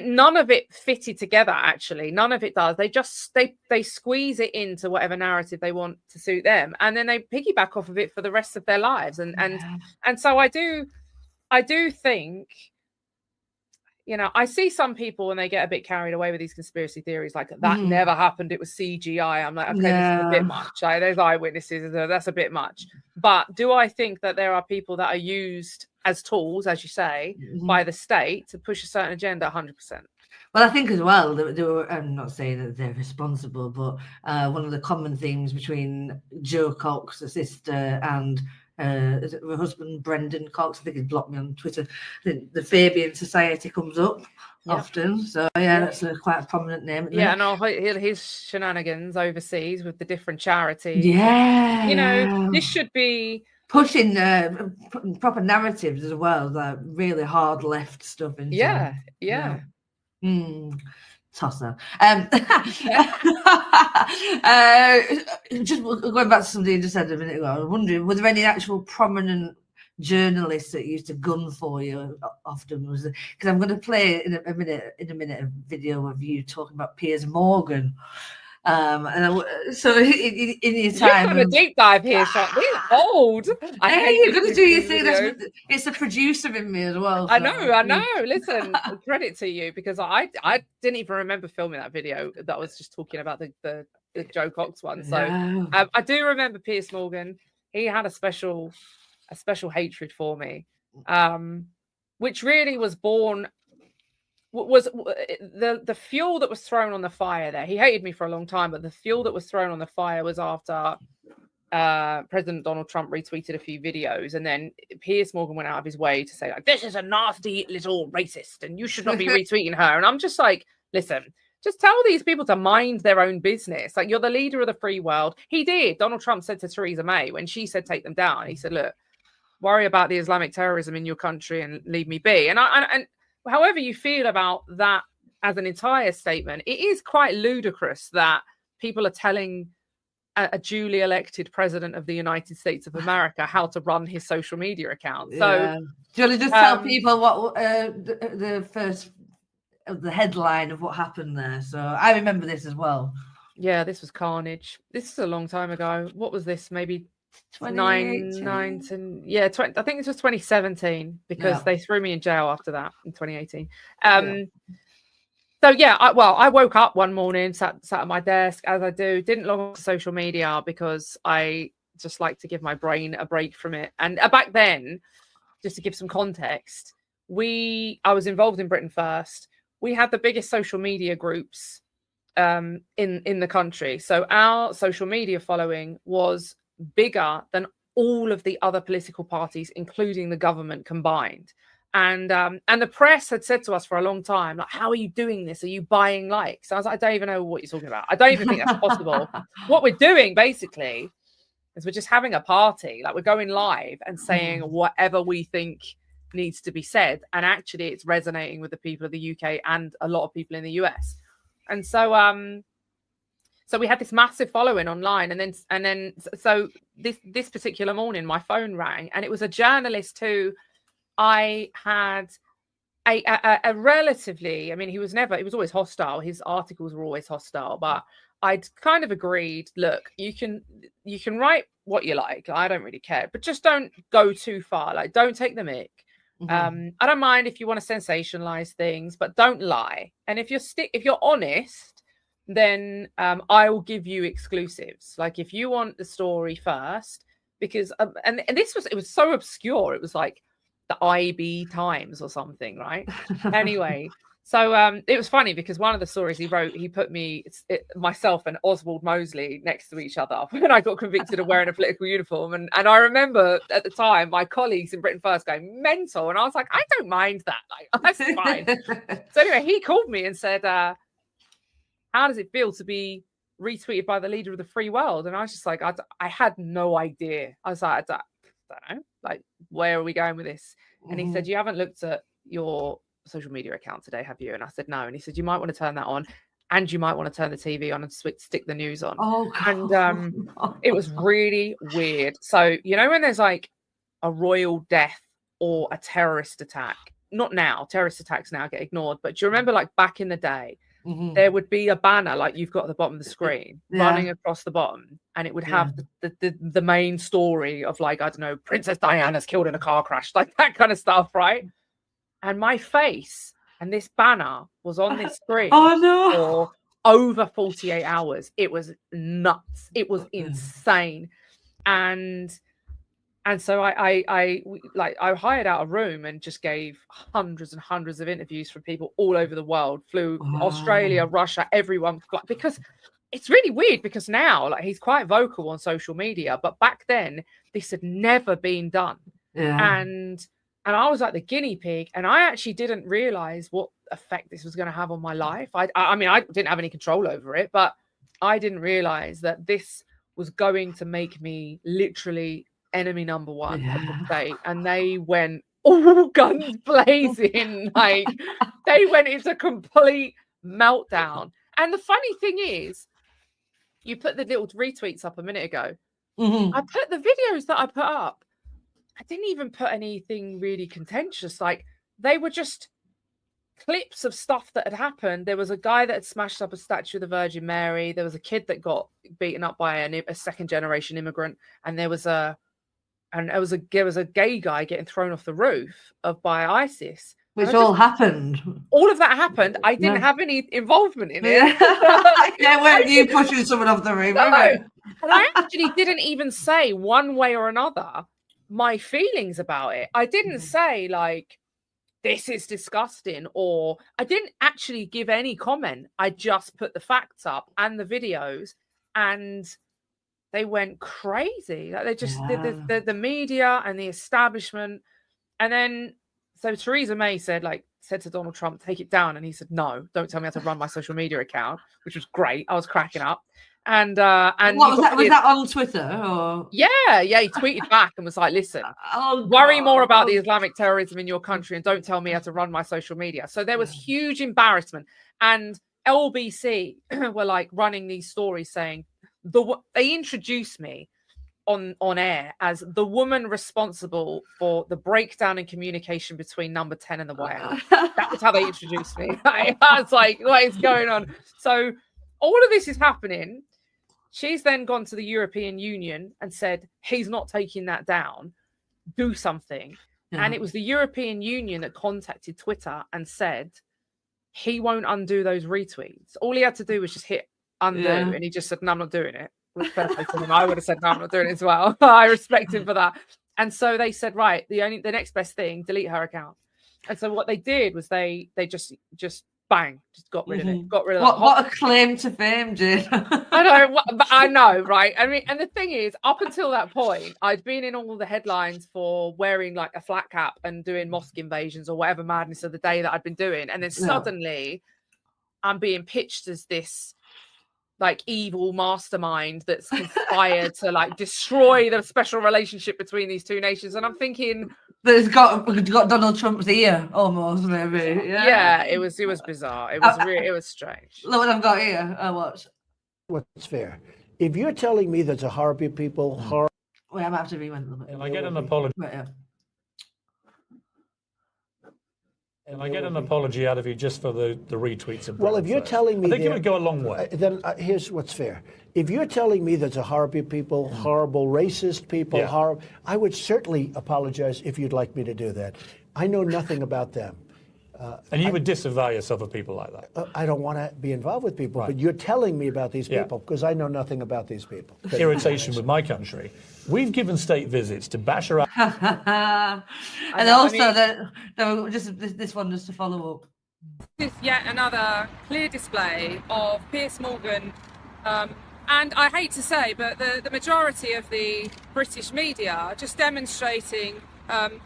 none of it fitted together. Actually, none of it does. They squeeze it into whatever narrative they want to suit them, and then they piggyback off of it for the rest of their lives. And so I do think, you know, I see some people when they get a bit carried away with these conspiracy theories, like that never happened. It was CGI. I'm like, okay, this is a bit much. Like, there's eyewitnesses. That's a bit much. But do I think that there are people that are used as tools, as you say, by the state to push a certain agenda? 100%. Well, I think as well, they were, I'm not saying that they're responsible, but one of the common themes between Jo Cox, the sister, and her husband, Brendan Cox, I think he's blocked me on Twitter, the Fabian Society comes up often. So, that's quite a prominent name. Yeah, and his shenanigans overseas with the different charities. Yeah. You know, this should be... pushing proper narratives as well, like really hard left stuff. Tosser. Just going back to something you just said a minute ago, I was wondering, were there any actual prominent journalists that used to gun for you often? Was it, because I'm going to play in a minute a video of you talking about Piers Morgan. So in your time, you're doing a deep dive here, Sean. We're old. You're going to do your thing. It's the producer in me as well. So. I know. Listen, credit to you, because I didn't even remember filming that video that was just talking about the Jo Cox one. So I do remember Piers Morgan. He had a special hatred for me, which really was born. Was the fuel that was thrown on the fire there. He hated me for a long time, but the fuel that was thrown on the fire was after President Donald Trump retweeted a few videos, and then Piers Morgan went out of his way to say, like, this is a nasty little racist and you should not be retweeting her. And I'm just like, listen, just tell these people to mind their own business. Like, you're the leader of the free world. He did. Donald Trump said to Theresa May, when she said take them down, he said, look, worry about the Islamic terrorism in your country and leave me be. And however you feel about that as an entire statement, it is quite ludicrous that people are telling a duly elected president of the United States of America how to run his social media account. So, do you want to just tell people what the headline of what happened there? So I remember this as well. Yeah, this was carnage. This is a long time ago. What was this? Maybe 20, I think this was 2017, because they threw me in jail after that in 2018. So I woke up one morning, sat at my desk as I do, didn't log on to social media because I just like to give my brain a break from it. And back then, just to give some context, I was involved in Britain First. We had the biggest social media groups in the country. So our social media following was bigger than all of the other political parties, including the government combined. And the press had said to us for a long time, like, how are you doing this? Are you buying likes? I was like, I don't even know what you're talking about. I don't even think that's possible. What we're doing basically is we're just having a party. Like, we're going live and saying whatever we think needs to be said. And actually it's resonating with the people of the UK and a lot of people in the US. And so so we had this massive following online, and then so this particular morning my phone rang, and it was a journalist who I had a relatively, I mean, he was always hostile. His articles were always hostile, but I'd kind of agreed, look, you can write what you like. I don't really care, but just don't go too far. Like, don't take the mick. I don't mind if you want to sensationalize things, but don't lie. And if you're honest, then I will give you exclusives. Like, if you want the story first, because and it was so obscure. It was like the IB Times or something, right? Anyway, so it was funny because one of the stories he wrote, he put myself and Oswald Mosley next to each other when I got convicted of wearing a political uniform. And I remember at the time my colleagues in Britain First going mental, and I was like, I don't mind that. Like, that's fine. So anyway, he called me and said, how does it feel to be retweeted by the leader of the free world? And I was just like, I had no idea. I was like, I don't know, like, where are we going with this? And he said, you haven't looked at your social media account today, have you? And I said, no. And he said, you might want to turn that on, and you might want to turn the TV on and stick the news on. And it was really weird. So, you know, when there's like a royal death or a terrorist attack, not now, terrorist attacks now get ignored, but do you remember, like, back in the day, there would be a banner like you've got at the bottom of the screen running across the bottom, and it would have the main story of, like, I don't know, Princess Diana's killed in a car crash, like that kind of stuff, right? And my face and this banner was on this screen for over 48 hours. It was nuts. It was insane. And so I hired out a room and just gave hundreds and hundreds of interviews from people all over the world, flew Australia, Russia, everyone, because it's really weird, because now, like, he's quite vocal on social media, but back then this had never been done. And I was like the guinea pig, and I actually didn't realize what effect this was going to have on my life. I mean, I didn't have any control over it, but I didn't realize that this was going to make me literally enemy number one of the state. And they went all guns blazing. Like, they went into complete meltdown. And the funny thing is, you put the little retweets up a minute ago. I put the videos that I put up, I didn't even put anything really contentious. Like, they were just clips of stuff that had happened. There was a guy that had smashed up a statue of the Virgin Mary. There was a kid that got beaten up by a second generation immigrant, and there was a gay guy getting thrown off the roof by ISIS. Which all happened. All of that happened. I didn't have any involvement in it. Weren't you pushing someone off the roof? No. And I actually didn't even say one way or another my feelings about it. I didn't say, like, this is disgusting, or I didn't actually give any comment. I just put the facts up and the videos, and they went crazy. Like, they just the media and the establishment. And then so Theresa May said to Donald Trump, take it down, and he said, no, don't tell me how to run my social media account, which was great. I was cracking up. And what was that? Was that on Twitter? Or? Yeah, he tweeted back and was like, listen, worry more about the Islamic terrorism in your country, and don't tell me how to run my social media. So there was huge embarrassment, and LBC were like running these stories saying they introduced me on air as the woman responsible for the breakdown in communication between Number 10 and the White House. That was how they introduced me. I was like, what is going on? So all of this is happening. She's then gone to the European Union and said, he's not taking that down. Do something. And it was the European Union that contacted Twitter and said, he won't undo those retweets. All he had to do was just hit undo. And he just said, no, I'm not doing it. I would have said, no, I'm not doing it as well. I respect him for that. And so they said, right, the next best thing, delete her account. And so what they did was they just bang, just got rid of it. Got rid of what a claim to fame, Jayda. I know, right? I mean, and the thing is, up until that point, I'd been in all the headlines for wearing like a flat cap and doing mosque invasions or whatever madness of the day that I'd been doing, and then suddenly I'm being pitched as this like evil mastermind that's conspired to like destroy the special relationship between these two nations, and I'm thinking. But it's got Donald Trump's ear almost, maybe. Yeah, it was bizarre. It was it was strange. Look what I've got here. I watch. What's fair? If you're telling me there's a horrible people, Wait, I might have to rewind a little bit. Can I get an apology? Right, yeah. Can I get an apology out of you just for the retweets? And well, if you're telling me, I think it would go a long way. Then here's what's fair. If you're telling me there's a horrible people, horrible racist people, I would certainly apologize if you'd like me to do that. I know nothing about them. And you would disavow yourself of people like that? I don't want to be involved with people, but you're telling me about these people because I know nothing about these people. Irritation with my country. We've given state visits to Bashar and also, just this one just to follow up. This is yet another clear display of Piers Morgan, and I hate to say, but the majority of the British media are just demonstrating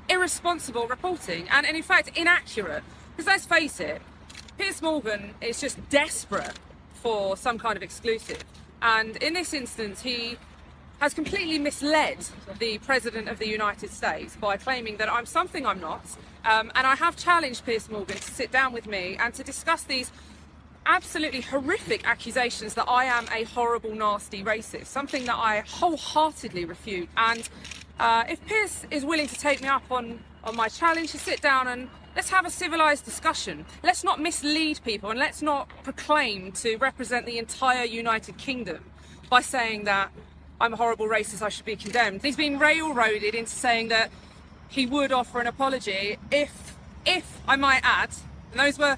irresponsible reporting and in fact inaccurate. Because let's face it, Piers Morgan is just desperate for some kind of exclusive, and in this instance he has completely misled the President of the United States by claiming that I'm something I'm not, and I have challenged Piers Morgan to sit down with me and to discuss these absolutely horrific accusations that I am a horrible, nasty racist, something that I wholeheartedly refute. And if Piers is willing to take me up on my challenge to sit down and let's have a civilized discussion. Let's not mislead people, and let's not proclaim to represent the entire United Kingdom by saying that I'm a horrible racist, I should be condemned. He's been railroaded into saying that he would offer an apology if I might add, and those were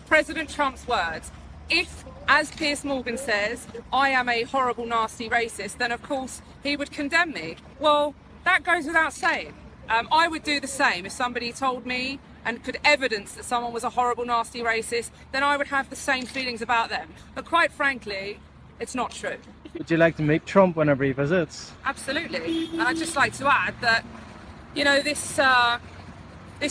President Trump's words, if, as Piers Morgan says, I am a horrible, nasty racist, then of course he would condemn me. Well, that goes without saying. I would do the same if somebody told me and could evidence that someone was a horrible, nasty racist, then I would have the same feelings about them. But quite frankly, it's not true. Would you like to meet Trump whenever he visits? Absolutely. And I'd just like to add that, you know, this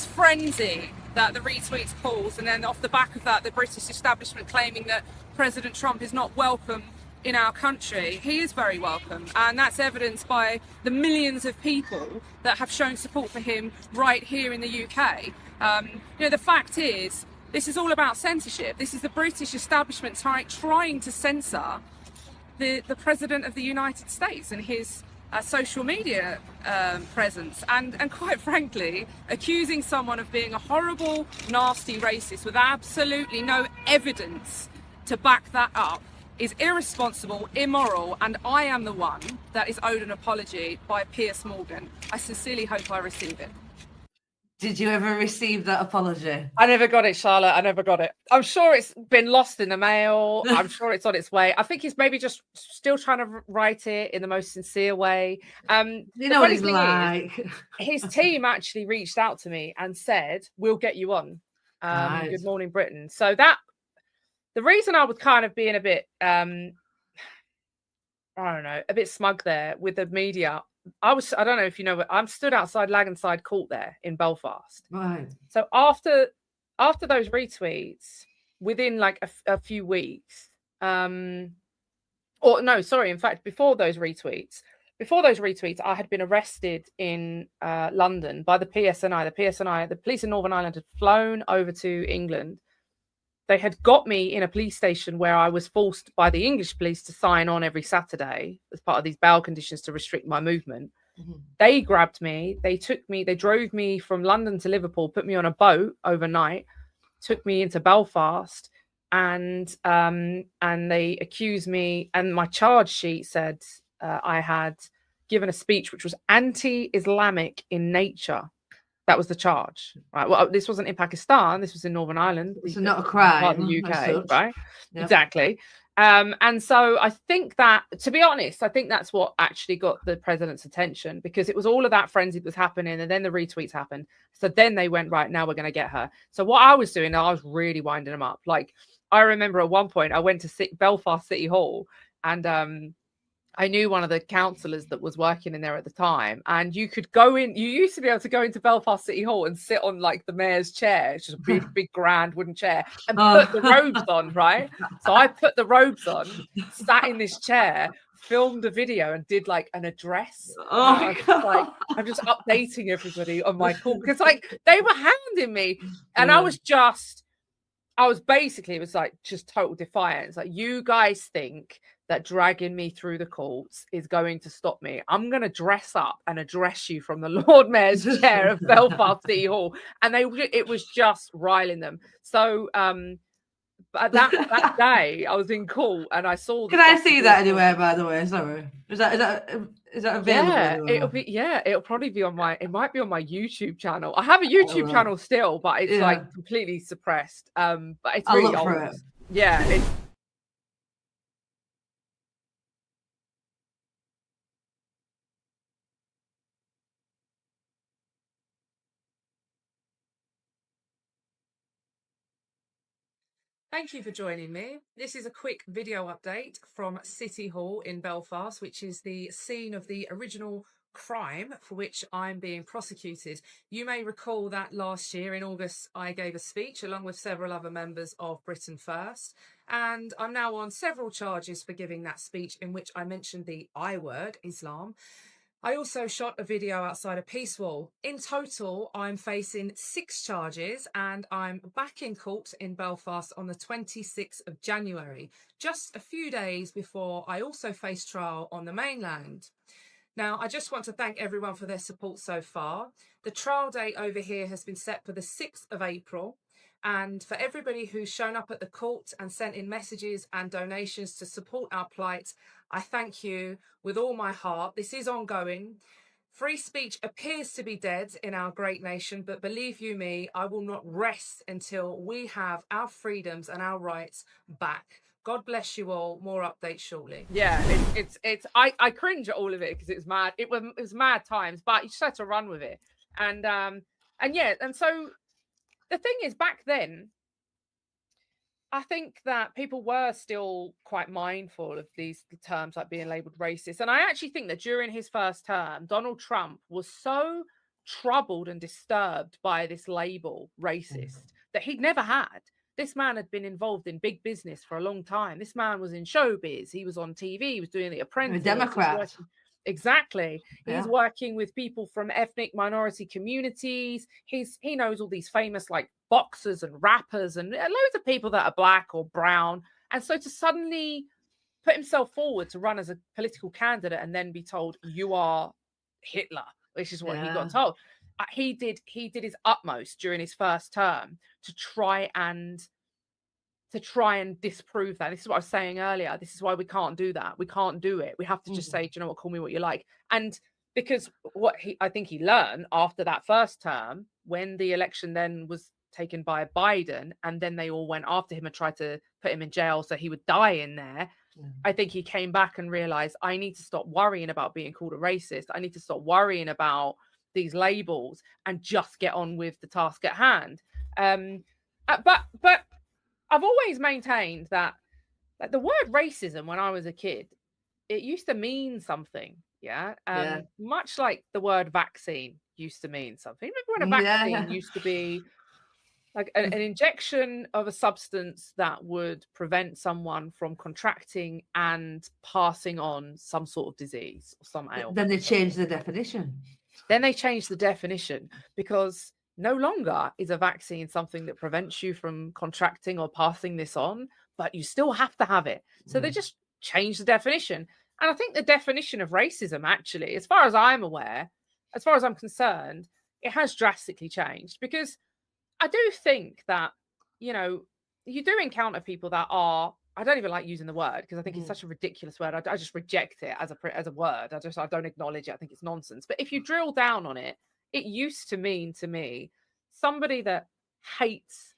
frenzy that the retweets cause, and then off the back of that, the British establishment claiming that President Trump is not welcome in our country. He is very welcome, and that's evidenced by the millions of people that have shown support for him right here in the UK. You know, the fact is, this is all about censorship. This is the British establishment trying to censor the President of the United States and his social media presence, and quite frankly, accusing someone of being a horrible, nasty racist with absolutely no evidence to back that up is irresponsible, immoral, and I am the one that is owed an apology by Piers Morgan. I sincerely hope I receive it. Did you ever receive that apology? I never got it, Charlotte. I never got it. I'm sure it's been lost in the mail. I'm sure it's on its way. I think he's maybe just still trying to write it in the most sincere way. You know what he's like. His team actually reached out to me and said, "We'll get you on." Nice. Good Morning Britain. So that the reason I was kind of being a bit, I don't know, a bit smug there with the media. I don't know if you know, I'm stood outside Lagonside Court there in Belfast. Right. So after those retweets, within like a few weeks, in fact, before those retweets, I had been arrested in London by the PSNI. The police in Northern Ireland had flown over to England. They had got me in a police station where I was forced by the English police to sign on every Saturday as part of these bail conditions to restrict my movement. Mm-hmm. They grabbed me, they drove me from London to Liverpool, put me on a boat overnight, took me into Belfast, and they accused me, and my charge sheet said I had given a speech which was anti-Islamic in nature. That was the charge, right? Well, this wasn't in Pakistan. This was in Northern Ireland. It's not a crime. Part of the as UK, such. right? Yep. Exactly. And so I think that, to be honest, I think that's what actually got the president's attention, because it was all of that frenzy that was happening, and then the retweets happened. So then they went, right, now we're going to get her. So what I was doing, I was really winding them up. Like, I remember at one point I went to Belfast City Hall, and I knew one of the councillors that was working in there at the time, and you could go in. You used to be able to go into Belfast City Hall and sit on like the mayor's chair, which is a big, grand wooden chair, and put the robes on, right? So I put the robes on, sat in this chair, filmed a video, and did like an address. Like, I'm just updating everybody on my call, because like they were hounding me, and I was basically, it was like just total defiance. Like, you guys think that dragging me through the courts is going to stop me? I'm going to dress up and address you from the Lord Mayor's chair of Belfast City Hall. And it was just riling them. So but that day I was in court and I saw. Can I see that anywhere, by the way? Sorry. Is that available? It'll probably be on my, it might be on my YouTube channel. I have a YouTube channel still, but it's like completely suppressed. But it's really I'll look old. for it. Yeah, it's Thank you for joining me. This is a quick video update from City Hall in Belfast, which is the scene of the original crime for which I'm being prosecuted. You may recall that last year in August, I gave a speech along with several other members of Britain First, and I'm now on several charges for giving that speech in which I mentioned the I word, Islam. I also shot a video outside a peace wall. In total, I'm facing 6 charges, and I'm back in court in Belfast on the 26th of January, just a few days before I also face trial on the mainland. Now, I just want to thank everyone for their support so far. The trial date over here has been set for the 6th of April. And for everybody who's shown up at the court and sent in messages and donations to support our plight, I thank you with all my heart. This is ongoing. Free speech appears to be dead in our great nation, but believe you me, I will not rest until we have our freedoms and our rights back. God bless you all. More updates shortly. Yeah, I cringe at all of it because it was mad. It was mad times, but you just had to run with it. And so the thing is, back then, I think that people were still quite mindful of these terms like being labelled racist. And I actually think that during his first term, Donald Trump was so troubled and disturbed by this label racist that he'd never had. This man had been involved in big business for a long time. This man was in showbiz. He was on TV. He was doing The Apprentice. A Democrat. Exactly. He's working with people from ethnic minority communities. He knows all these famous like boxers and rappers and loads of people that are black or brown. And so to suddenly put himself forward to run as a political candidate and then be told you are Hitler, which is what he got told. He did his utmost during his first term to try and disprove that. This is what I was saying earlier. This is why we can't do that. We can't do it. We have to just say, do you know what, call me what you like. And because I think he learned after that first term, when the election then was taken by Biden, and then they all went after him and tried to put him in jail so he would die in there. I think he came back and realized, I need to stop worrying about being called a racist. I need to stop worrying about these labels and just get on with the task at hand. But I've always maintained that the word racism when I was a kid, it used to mean something. Much like the word vaccine used to mean something. Remember when a vaccine used to be like an injection of a substance that would prevent someone from contracting and passing on some sort of disease or some ailment. Then they changed the definition. Because no longer is a vaccine something that prevents you from contracting or passing this on, but you still have to have it. So they just changed the definition. And I think the definition of racism, actually, as far as I'm aware, as far as I'm concerned, it has drastically changed, because I do think that, you know, you do encounter people that are, I don't even like using the word because I think it's such a ridiculous word. I just reject it as a word. I don't acknowledge it. I think it's nonsense. But if you drill down on it, it used to mean to me somebody that hates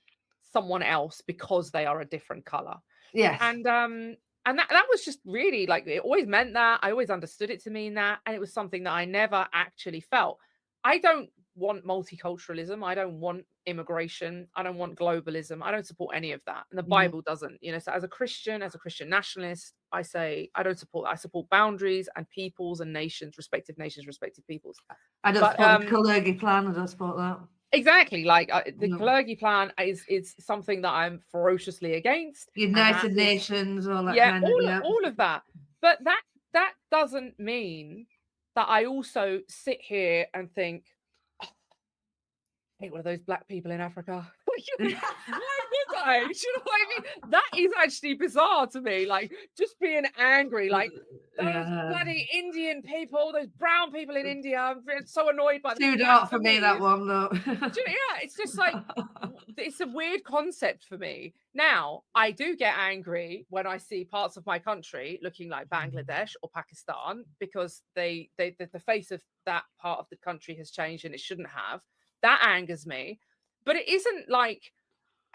someone else because they are a different color. Yes. And that was just really like, it always meant that. I always understood it to mean that. And it was something that I never actually felt. I don't want multiculturalism. I don't want immigration. I don't want globalism. I don't support any of that. And the Bible doesn't, so as a Christian nationalist, I say I don't support that. I support boundaries and peoples and nations, respective peoples. I don't support the Kalergi plan. I don't support that. Exactly. Like the Kalergi plan is something that I'm ferociously against. United Nations, all that kind of all of that. But that doesn't mean that I also sit here and think, oh, I hate one of those black people in Africa. Why would I? You know what I mean? That is actually bizarre to me. Like, just being angry, like those bloody Indian people, those brown people in India. I'm so annoyed by too dark for me, that one, though. Yeah, it's just like, it's a weird concept for me. Now, I do get angry when I see parts of my country looking like Bangladesh or Pakistan, because the face of that part of the country has changed and it shouldn't have. That angers me. But it isn't like,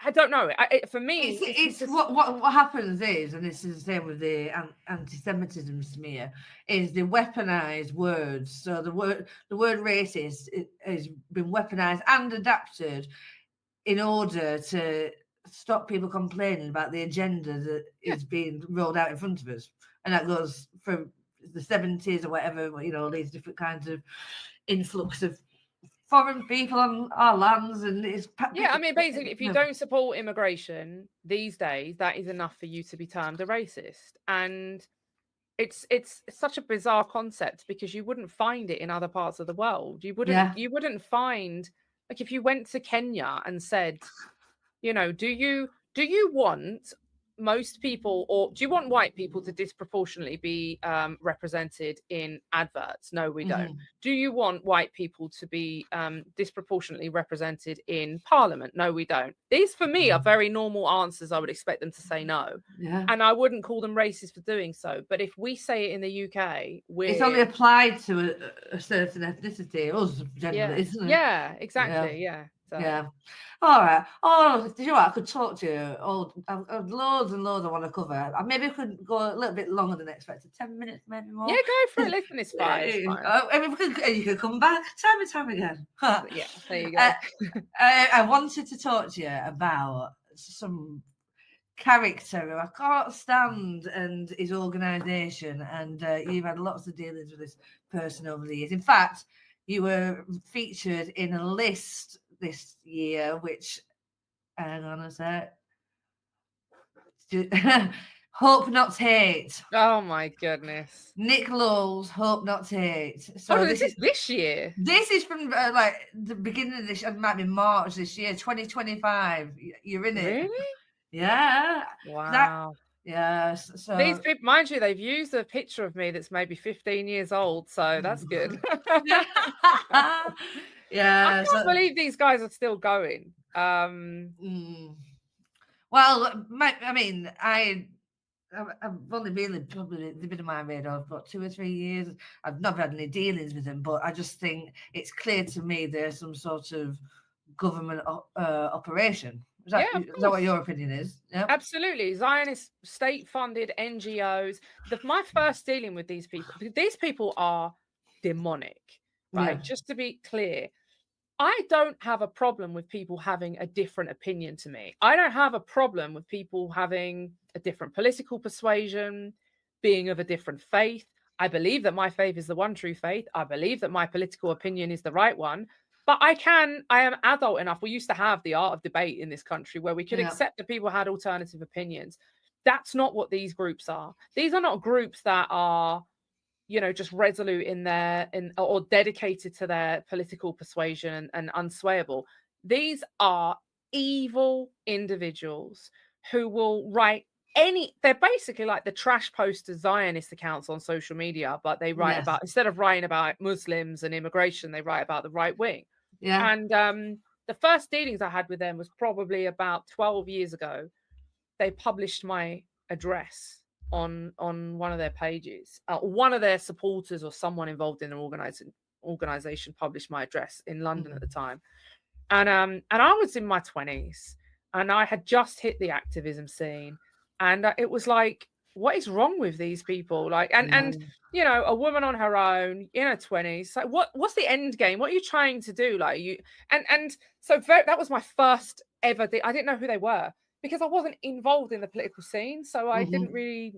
I don't know. For me, it's what happens is, and this is the same with the anti-Semitism smear, is they weaponize words. So the word racist has been weaponized and adapted in order to stop people complaining about the agenda that is being rolled out in front of us, and that goes from the 70s or whatever. These different kinds of influx of foreign people on our lands, and it's basically, if you don't support immigration these days, that is enough for you to be termed a racist. And it's such a bizarre concept, because you wouldn't find it in other parts of the world. You wouldn't find, like, if you went to Kenya and said, do you want most people, or do you want white people to disproportionately be represented in adverts? No, we don't. Do you want white people to be disproportionately represented in parliament? No, we don't. These, for me, are very normal answers. I would expect them to say no. Yeah. And I wouldn't call them racist for doing so. But if we say it in the UK, it's only applied to a certain ethnicity, us generally, isn't it? Yeah, exactly. Yeah. So. Yeah. All right. Oh, do you know what? I could talk to you. I've loads and loads I want to cover. Maybe I could go a little bit longer than expected. 10 minutes, maybe more. Yeah, go for it. Listen, it's fine. It's fine. You could come back time and time again. Yeah, there you go. I wanted to talk to you about some character who I can't stand, and his organisation. And you've had lots of dealings with this person over the years. In fact, you were featured in a list this year, which, hang on a sec, Hope Not Hate. Oh my goodness. Nick Lowles, Hope Not Hate. So this is this year? This is from like the beginning of this, it might be March this year, 2025. You're in it. Really? Yeah. Wow. Yes. So these people, mind you, they've used a picture of me that's maybe 15 years old, so that's good. Yeah. I can't believe these guys are still going. Well, I mean, I've only been probably they've been on my radar for 2 or 3 years. I've never had any dealings with them, but I just think it's clear to me there's some sort of government operation. Is that what your opinion is? Yeah, absolutely. Zionist state-funded NGOs. My first dealing with these people are demonic, right? Yeah. Just to be clear, I don't have a problem with people having a different opinion to me. I don't have a problem with people having a different political persuasion, being of a different faith. I believe that my faith is the one true faith. I believe that my political opinion is the right one. But I am adult enough. We used to have the art of debate in this country where we could accept that people had alternative opinions. That's not what these groups are. These are not groups that are, just resolute or dedicated to their political persuasion and unswayable. These are evil individuals who will write they're basically like the trash poster Zionist accounts on social media, but they write about, instead of writing about Muslims and immigration, they write about the right wing. Yeah. And the first dealings I had with them was probably about 12 years ago. They published my address on one of their pages. One of their supporters or someone involved in their organization published my address in London at the time. And I was in my 20s, and I had just hit the activism scene, and it was like, what is wrong with these people? Like, and you know, a woman on her own in her 20s. So what's the end game? What are you trying to do? Like, you and so that was my first ever thing. I didn't know who they were because I wasn't involved in the political scene, so I didn't really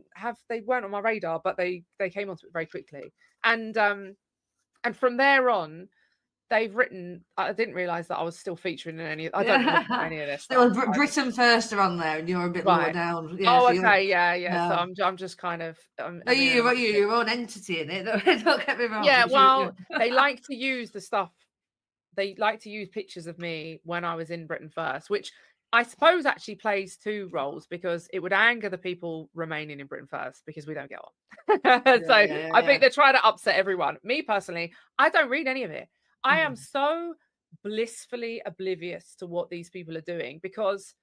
they weren't on my radar, but they came onto it very quickly. And from there on, they've written. I didn't realize that I was still featuring in any. I don't know any of this. There was Britain First are on there, and you're a bit lower down. Yeah, okay, yeah. So I'm just kind of. You're your own entity in it. Don't get me wrong. Yeah, well, they like to use the stuff. They like to use pictures of me when I was in Britain First, which I suppose actually plays two roles, because it would anger the people remaining in Britain First because we don't get on. I think they're trying to upset everyone. Me personally, I don't read any of it. I am so blissfully oblivious to what these people are doing, because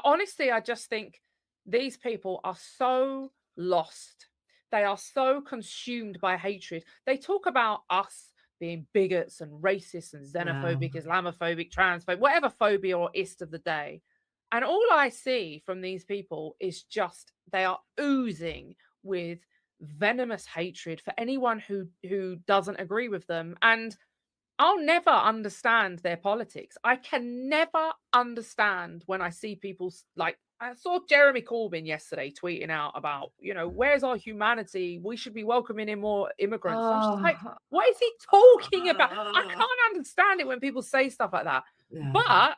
honestly, I just think these people are so lost. They are so consumed by hatred. They talk about us being bigots and racist and xenophobic, Islamophobic, transphobic, whatever phobia or ist of the day. And all I see from these people is just they are oozing with venomous hatred for anyone who doesn't agree with them. And I'll never understand their politics. I can never understand when I see people like, I saw Jeremy Corbyn yesterday tweeting out about, you know, where's our humanity? We should be welcoming in more immigrants. I'm just like, what is he talking about? I can't understand it when people say stuff like that. But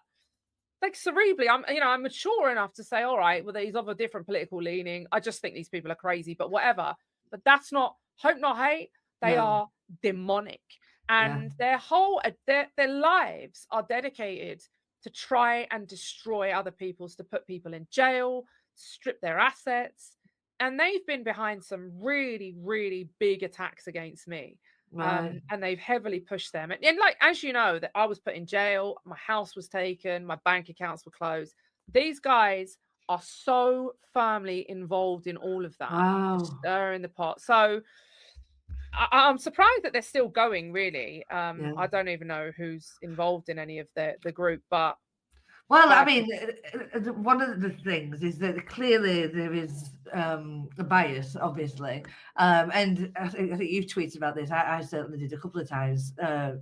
like cerebrally, I'm mature enough to say, all right, well, he's of a different political leaning. I just think these people are crazy, but whatever. But that's not hope, not hate. They are demonic, and their lives are dedicated to try and destroy other people's, to put people in jail, strip their assets. And they've been behind some really, really big attacks against me. And they've heavily pushed them. And like, as you know, that I was put in jail, my house was taken, my bank accounts were closed. These guys are so firmly involved in all of that, stirring the pot. So I'm surprised that they're still going, really. I don't even know who's involved in any of the group, but I mean, one of the things is that clearly there is a bias, obviously, and I think you've tweeted about this. I certainly did a couple of times. I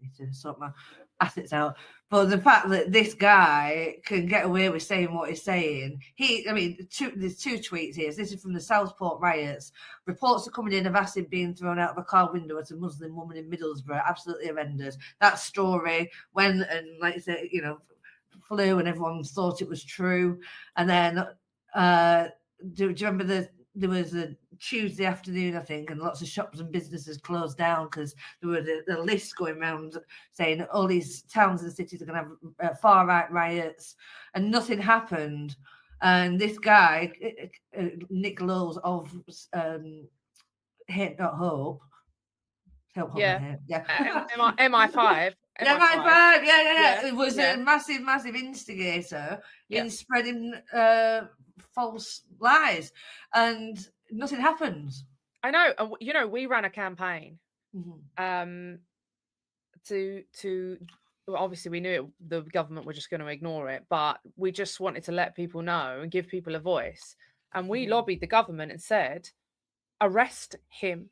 need to sort my assets out, but the fact that this guy can get away with saying what he's saying, there's two tweets here. This is from the Southport riots. Reports are coming in of acid being thrown out of a car window at a Muslim woman in Middlesbrough. Absolutely horrendous. That story went and, like I said, flew, and everyone thought it was true. And then do you remember there was a Tuesday afternoon, I think, and lots of shops and businesses closed down because there was a list going around saying all these towns and cities are going to have far-right riots, and nothing happened. And this guy, Nick Lowles of Hate Not Hope, MI5. MI5, yeah. It was a massive instigator in spreading false lies, and nothing happens. I know. We ran a campaign to obviously we knew the government were just going to ignore it, but we just wanted to let people know and give people a voice. And we lobbied the government and said, arrest him.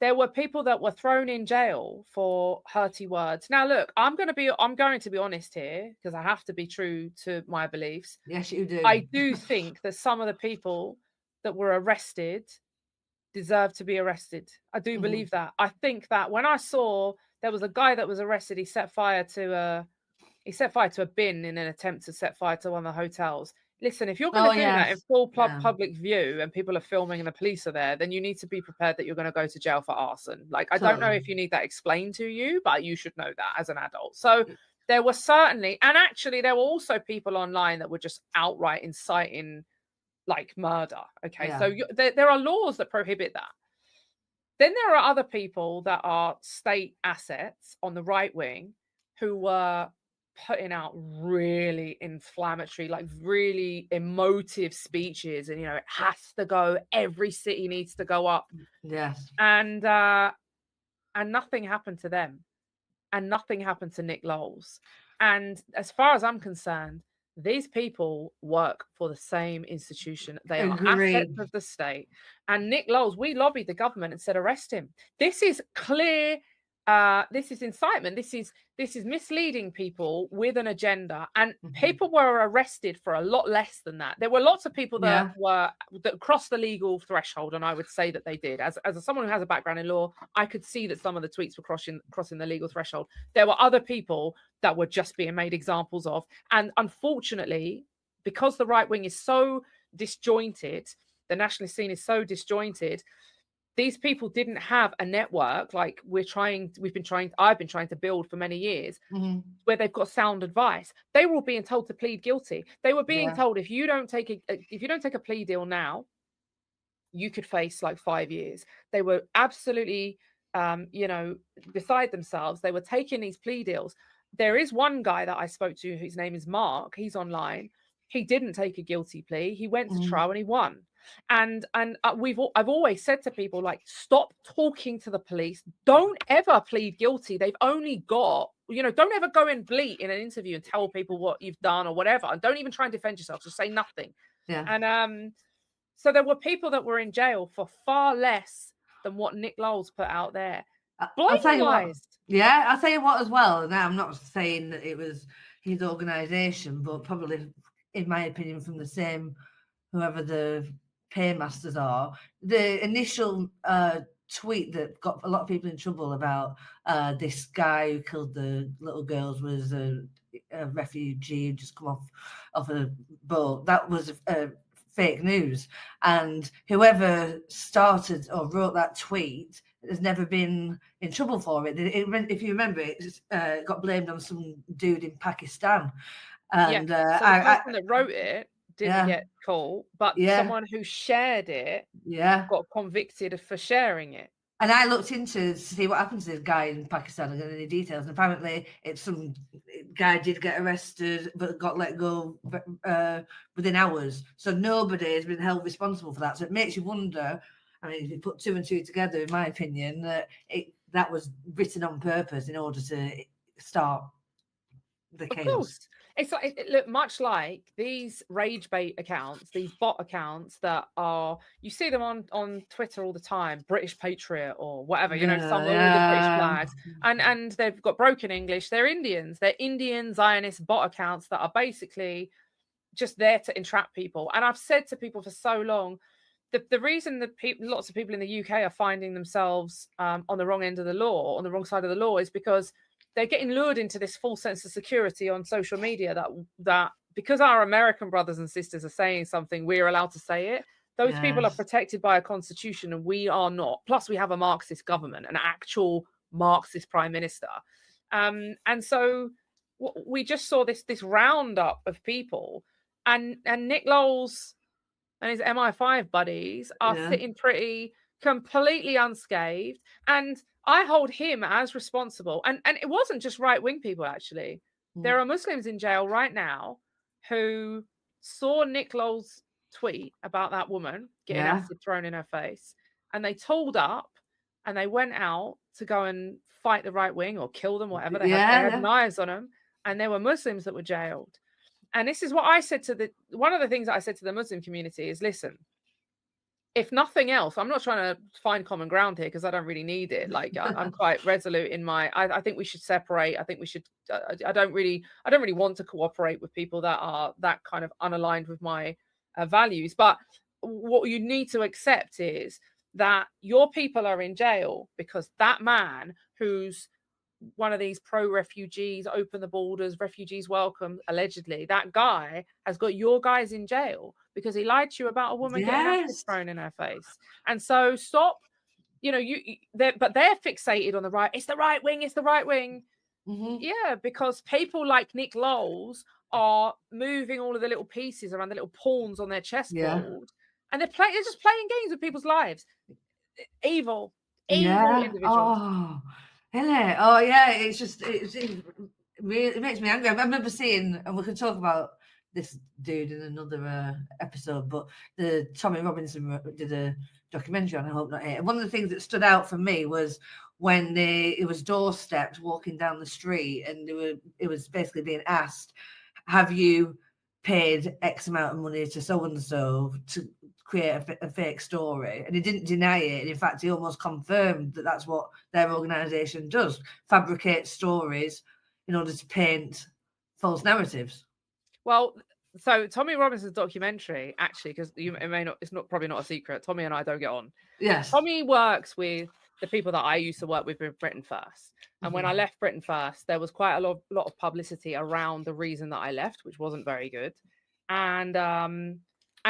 There were people that were thrown in jail for hurty words. Now, look, I'm going to be honest here, because I have to be true to my beliefs. Yes, you do. I do think that some of the people that were arrested deserve to be arrested. I do believe that. I think that when I saw there was a guy that was arrested, he set fire to a bin in an attempt to set fire to one of the hotels. Listen, if you're going to do that in full public view and people are filming and the police are there, then you need to be prepared that you're going to go to jail for arson. Like, I don't know if you need that explained to you, but you should know that as an adult. So there were certainly, and actually there were also people online that were just outright inciting like murder. Okay, so there are laws that prohibit that. Then there are other people that are state assets on the right wing who were putting out really inflammatory, like really emotive speeches, and it has to go, every city needs to go up. Yes. And and nothing happened to them, and nothing happened to Nick Lowles. And as far as I'm concerned, these people work for the same institution. They are assets of the state. And Nick Lowles, we lobbied the government and said, arrest him. This is clear. This is incitement. This is misleading people with an agenda. And people were arrested for a lot less than that. There were lots of people that crossed the legal threshold, and I would say that they did. As someone who has a background in law, I could see that some of the tweets were crossing the legal threshold. There were other people that were just being made examples of. And unfortunately, because the right wing is so disjointed, the nationalist scene is so disjointed, these people didn't have a network like I've been trying to build for many years, where they've got sound advice. They were all being told to plead guilty. They were being told, if you don't take a plea deal now, you could face like 5 years. They were absolutely, beside themselves. They were taking these plea deals. There is one guy that I spoke to whose name is Mark. He's online. He didn't take a guilty plea. He went to trial and he won. And I've always said to people, like, stop talking to the police. Don't ever plead guilty. They've only got, don't ever go and bleat in an interview and tell people what you've done or whatever. And don't even try and defend yourself. Just say nothing. Yeah. And so there were people that were in jail for far less than what Nick Lowles put out there. I'll tell you what as well. Now, I'm not saying that it was his organisation, but probably, in my opinion, from the same, whoever the paymasters are, the initial tweet that got a lot of people in trouble about this guy who killed the little girls was a refugee who just come off a boat. That was fake news, and whoever started or wrote that tweet has never been in trouble for it. If you remember, it got blamed on some dude in Pakistan. And so the person that wrote it didn't get caught, but someone who shared it got convicted for sharing it. And I looked into to see what happened to this guy in Pakistan and got any details. And apparently, some guy did get arrested, but got let go within hours. So nobody has been held responsible for that. So it makes you wonder. I mean, if you put two and two together, in my opinion, that was written on purpose in order to start the chaos. Of course. It's like, look, much like these rage bait accounts, these bot accounts that are, you see them on Twitter all the time, British Patriot or whatever, some with the British flags, and they've got broken English. They're Indians. They're Indian Zionist bot accounts that are basically just there to entrap people. And I've said to people for so long, the reason that lots of people in the UK are finding themselves on the wrong end of the law, on the wrong side of the law, is because they're getting lured into this false sense of security on social media that because our American brothers and sisters are saying something, we're allowed to say it. Those people are protected by a constitution and we are not. Plus, we have a Marxist government, an actual Marxist prime minister. And so we just saw this roundup of people, and Nick Lowles and his MI5 buddies are sitting pretty, completely unscathed. And I hold him as responsible. And it wasn't just right-wing people, actually. There are Muslims in jail right now who saw Nick Lowles' tweet about that woman getting acid thrown in her face. And they tooled up and they went out to go and fight the right wing or kill them, whatever. They had knives on them. And there were Muslims that were jailed. And this is what I said one of the things that I said to the Muslim community is, listen, if nothing else, I'm not trying to find common ground here because I don't really need it. Like I'm quite resolute in I think we should separate. I think we should, I don't really want to cooperate with people that are that kind of unaligned with my values. But what you need to accept is that your people are in jail because that man who's one of these pro-refugees, open the borders, refugees welcome, allegedly, that guy has got your guys in jail because he lied to you about a woman getting acid thrown in her face. And so stop, but they're fixated on the right. It's the right wing. It's the right wing. Yeah, because people like Nick Lowles are moving all of the little pieces around the little pawns on their chessboard, and they're just playing games with people's lives. Evil individuals. Hello. Oh yeah, it really makes me angry. I remember seeing, and we can talk about this dude in another episode, but the Tommy Robinson did a documentary on I Hope Not Hate. And one of the things that stood out for me was when it was doorstepped walking down the street, and it was basically being asked, have you paid X amount of money to so and so to create a fake story? And he didn't deny it. In fact, he almost confirmed that that's what their organisation does: fabricate stories in order to paint false narratives. Well, so Tommy Robinson's documentary, actually, because it's probably not a secret, Tommy and I don't get on. Yes. Tommy works with the people that I used to work with Britain First. And when I left Britain First, there was quite a lot of publicity around the reason that I left, which wasn't very good. And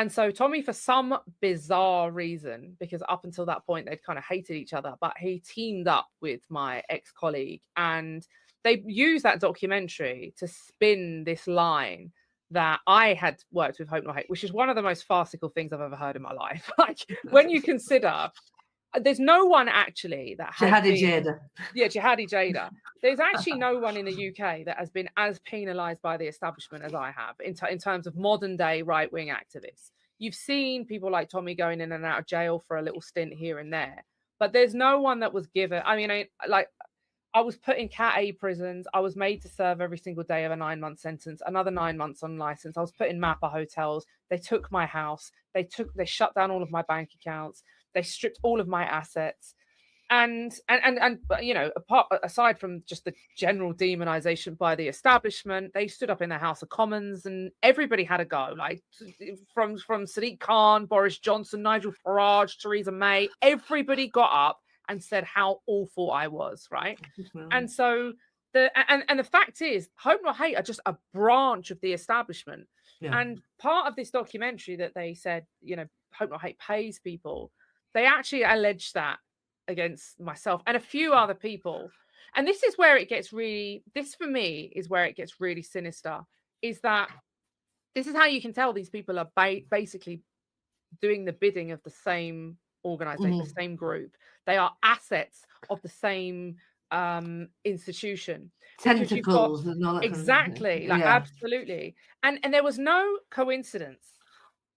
so Tommy, for some bizarre reason, because up until that point they'd kind of hated each other, but he teamed up with my ex-colleague, and they used that documentary to spin this line that I had worked with Hope Not Hate, which is one of the most farcical things I've ever heard in my life. Like, when you consider, there's no one actually that has Jihadi Jayda. Yeah, Jihadi Jayda. There's actually no one in the UK that has been as penalised by the establishment as I have in terms of modern day right-wing activists. You've seen people like Tommy going in and out of jail for a little stint here and there, but there's no one that was given. I mean, I was put in Cat A prisons. I was made to serve every single day of a 9-month sentence, another 9 months on license. I was put in MAPA hotels. They took my house. They shut down all of my bank accounts. They stripped all of my assets. And you know, aside from just the general demonization by the establishment, they stood up in the House of Commons and everybody had a go. Like from Sadiq Khan, Boris Johnson, Nigel Farage, Theresa May, everybody got up and said how awful I was, right? And so the fact is, Hope Not Hate are just a branch of the establishment. Yeah. And part of this documentary that they said, you know, Hope Not Hate pays people, they actually alleged that against myself and a few other people. And this is where it gets really, this for me is where it gets really sinister, is that this is how you can tell these people are basically doing the bidding of the same organization, the same group. They are assets of the same institution. Tentacles. Exactly. Like, absolutely. And there was no coincidence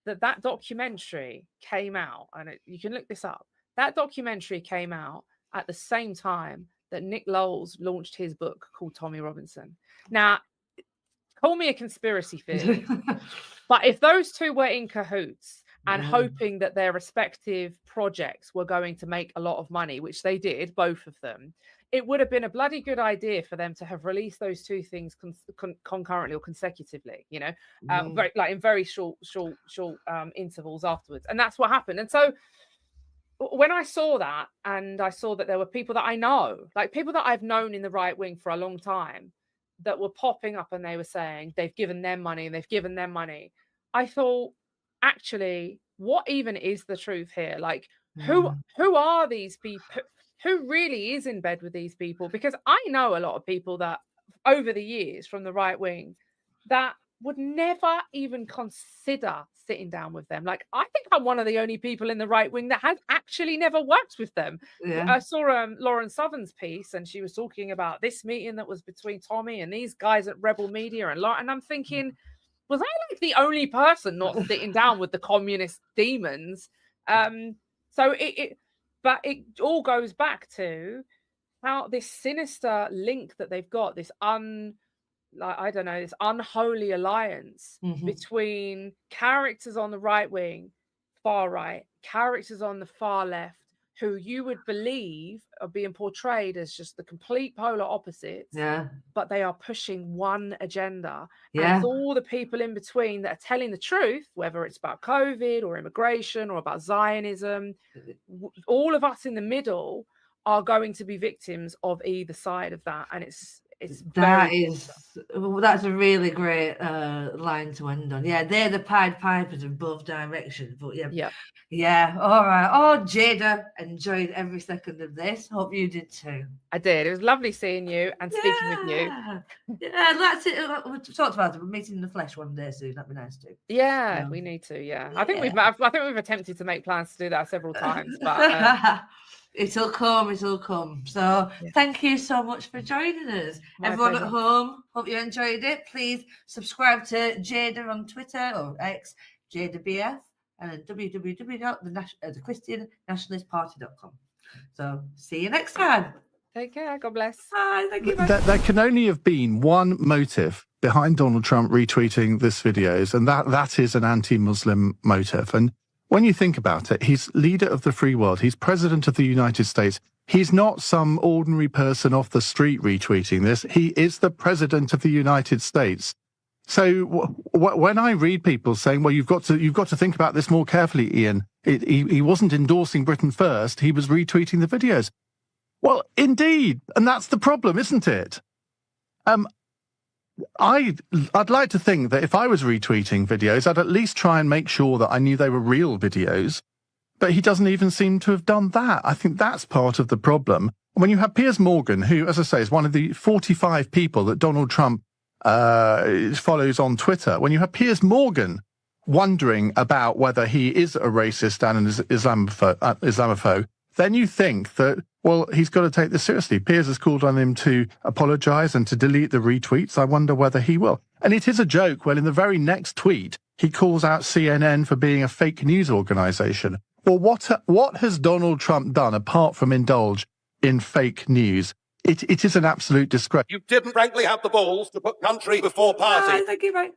that documentary came out, and you can look this up. That documentary came out at the same time that Nick Lowles launched his book called Tommy Robinson. Now, call me a conspiracy theory, but if those two were in cahoots and hoping that their respective projects were going to make a lot of money, which they did, both of them, it would have been a bloody good idea for them to have released those two things concurrently or consecutively, you know, in very short intervals afterwards. And that's what happened. And so when I saw that, and I saw that there were people that I know, like people that I've known in the right wing for a long time, that were popping up and they were saying they've given them money and they've given them money, I thought, actually, what even is the truth here? Like, who are these people? Who really is in bed with these people? Because I know a lot of people that over the years from the right wing that would never even consider sitting down with them. Like, I think I'm one of the only people in the right wing that has actually never worked with them. Yeah. I saw Lauren Southern's piece, and she was talking about this meeting that was between Tommy and these guys at Rebel Media, and I'm thinking, was I like the only person not sitting down with the communist demons? But it all goes back to how this sinister link that they've got, this this unholy alliance between characters on the right wing, far right, characters on the far left, who you would believe are being portrayed as just the complete polar opposites. Yeah. But they are pushing one agenda. Yeah. And it's all the people in between that are telling the truth, whether it's about COVID or immigration or about Zionism. All of us in the middle are going to be victims of either side of that. And that's a really great line to end on. Yeah, they're the Pied Pipers of both directions. But yeah. All right. Oh, Jayda, enjoyed every second of this. Hope you did too. I did. It was lovely seeing you and speaking with you. Yeah, that's it. We talked about it. We're meeting in the flesh one day soon. That'd be nice too. Yeah, we need to. Yeah, I think we've attempted to make plans to do that several times, but. It'll come. So thank you so much for joining us. Everyone at home, hope you enjoyed it. Please subscribe to Jayda on Twitter or X, JaydaBF, and at www.thechristiannationalistparty.com. So see you next time. Take care. God bless. Bye. Thank you. Bye. There can only have been one motive behind Donald Trump retweeting this videos, and that is an anti-Muslim motive. And when you think about it, he's leader of the free world. He's president of the United States. He's not some ordinary person off the street retweeting this. He is the president of the United States. So when I read people saying, well, you've got to think about this more carefully, Ian, he wasn't endorsing Britain first. He was retweeting the videos. Well, indeed. And that's the problem, isn't it? I'd like to think that if I was retweeting videos, I'd at least try and make sure that I knew they were real videos. But he doesn't even seem to have done that. I think that's part of the problem. When you have Piers Morgan, who, as I say, is one of the 45 people that Donald Trump follows on Twitter, when you have Piers Morgan wondering about whether he is a racist and an Islamophobe, then you think that, well, he's got to take this seriously. Piers has called on him to apologise and to delete the retweets. I wonder whether he will. And it is a joke. Well, in the very next tweet, he calls out CNN for being a fake news organisation. Well, what has Donald Trump done apart from indulge in fake news? It is an absolute disgrace. You didn't frankly have the balls to put country before party. Thank you, mate.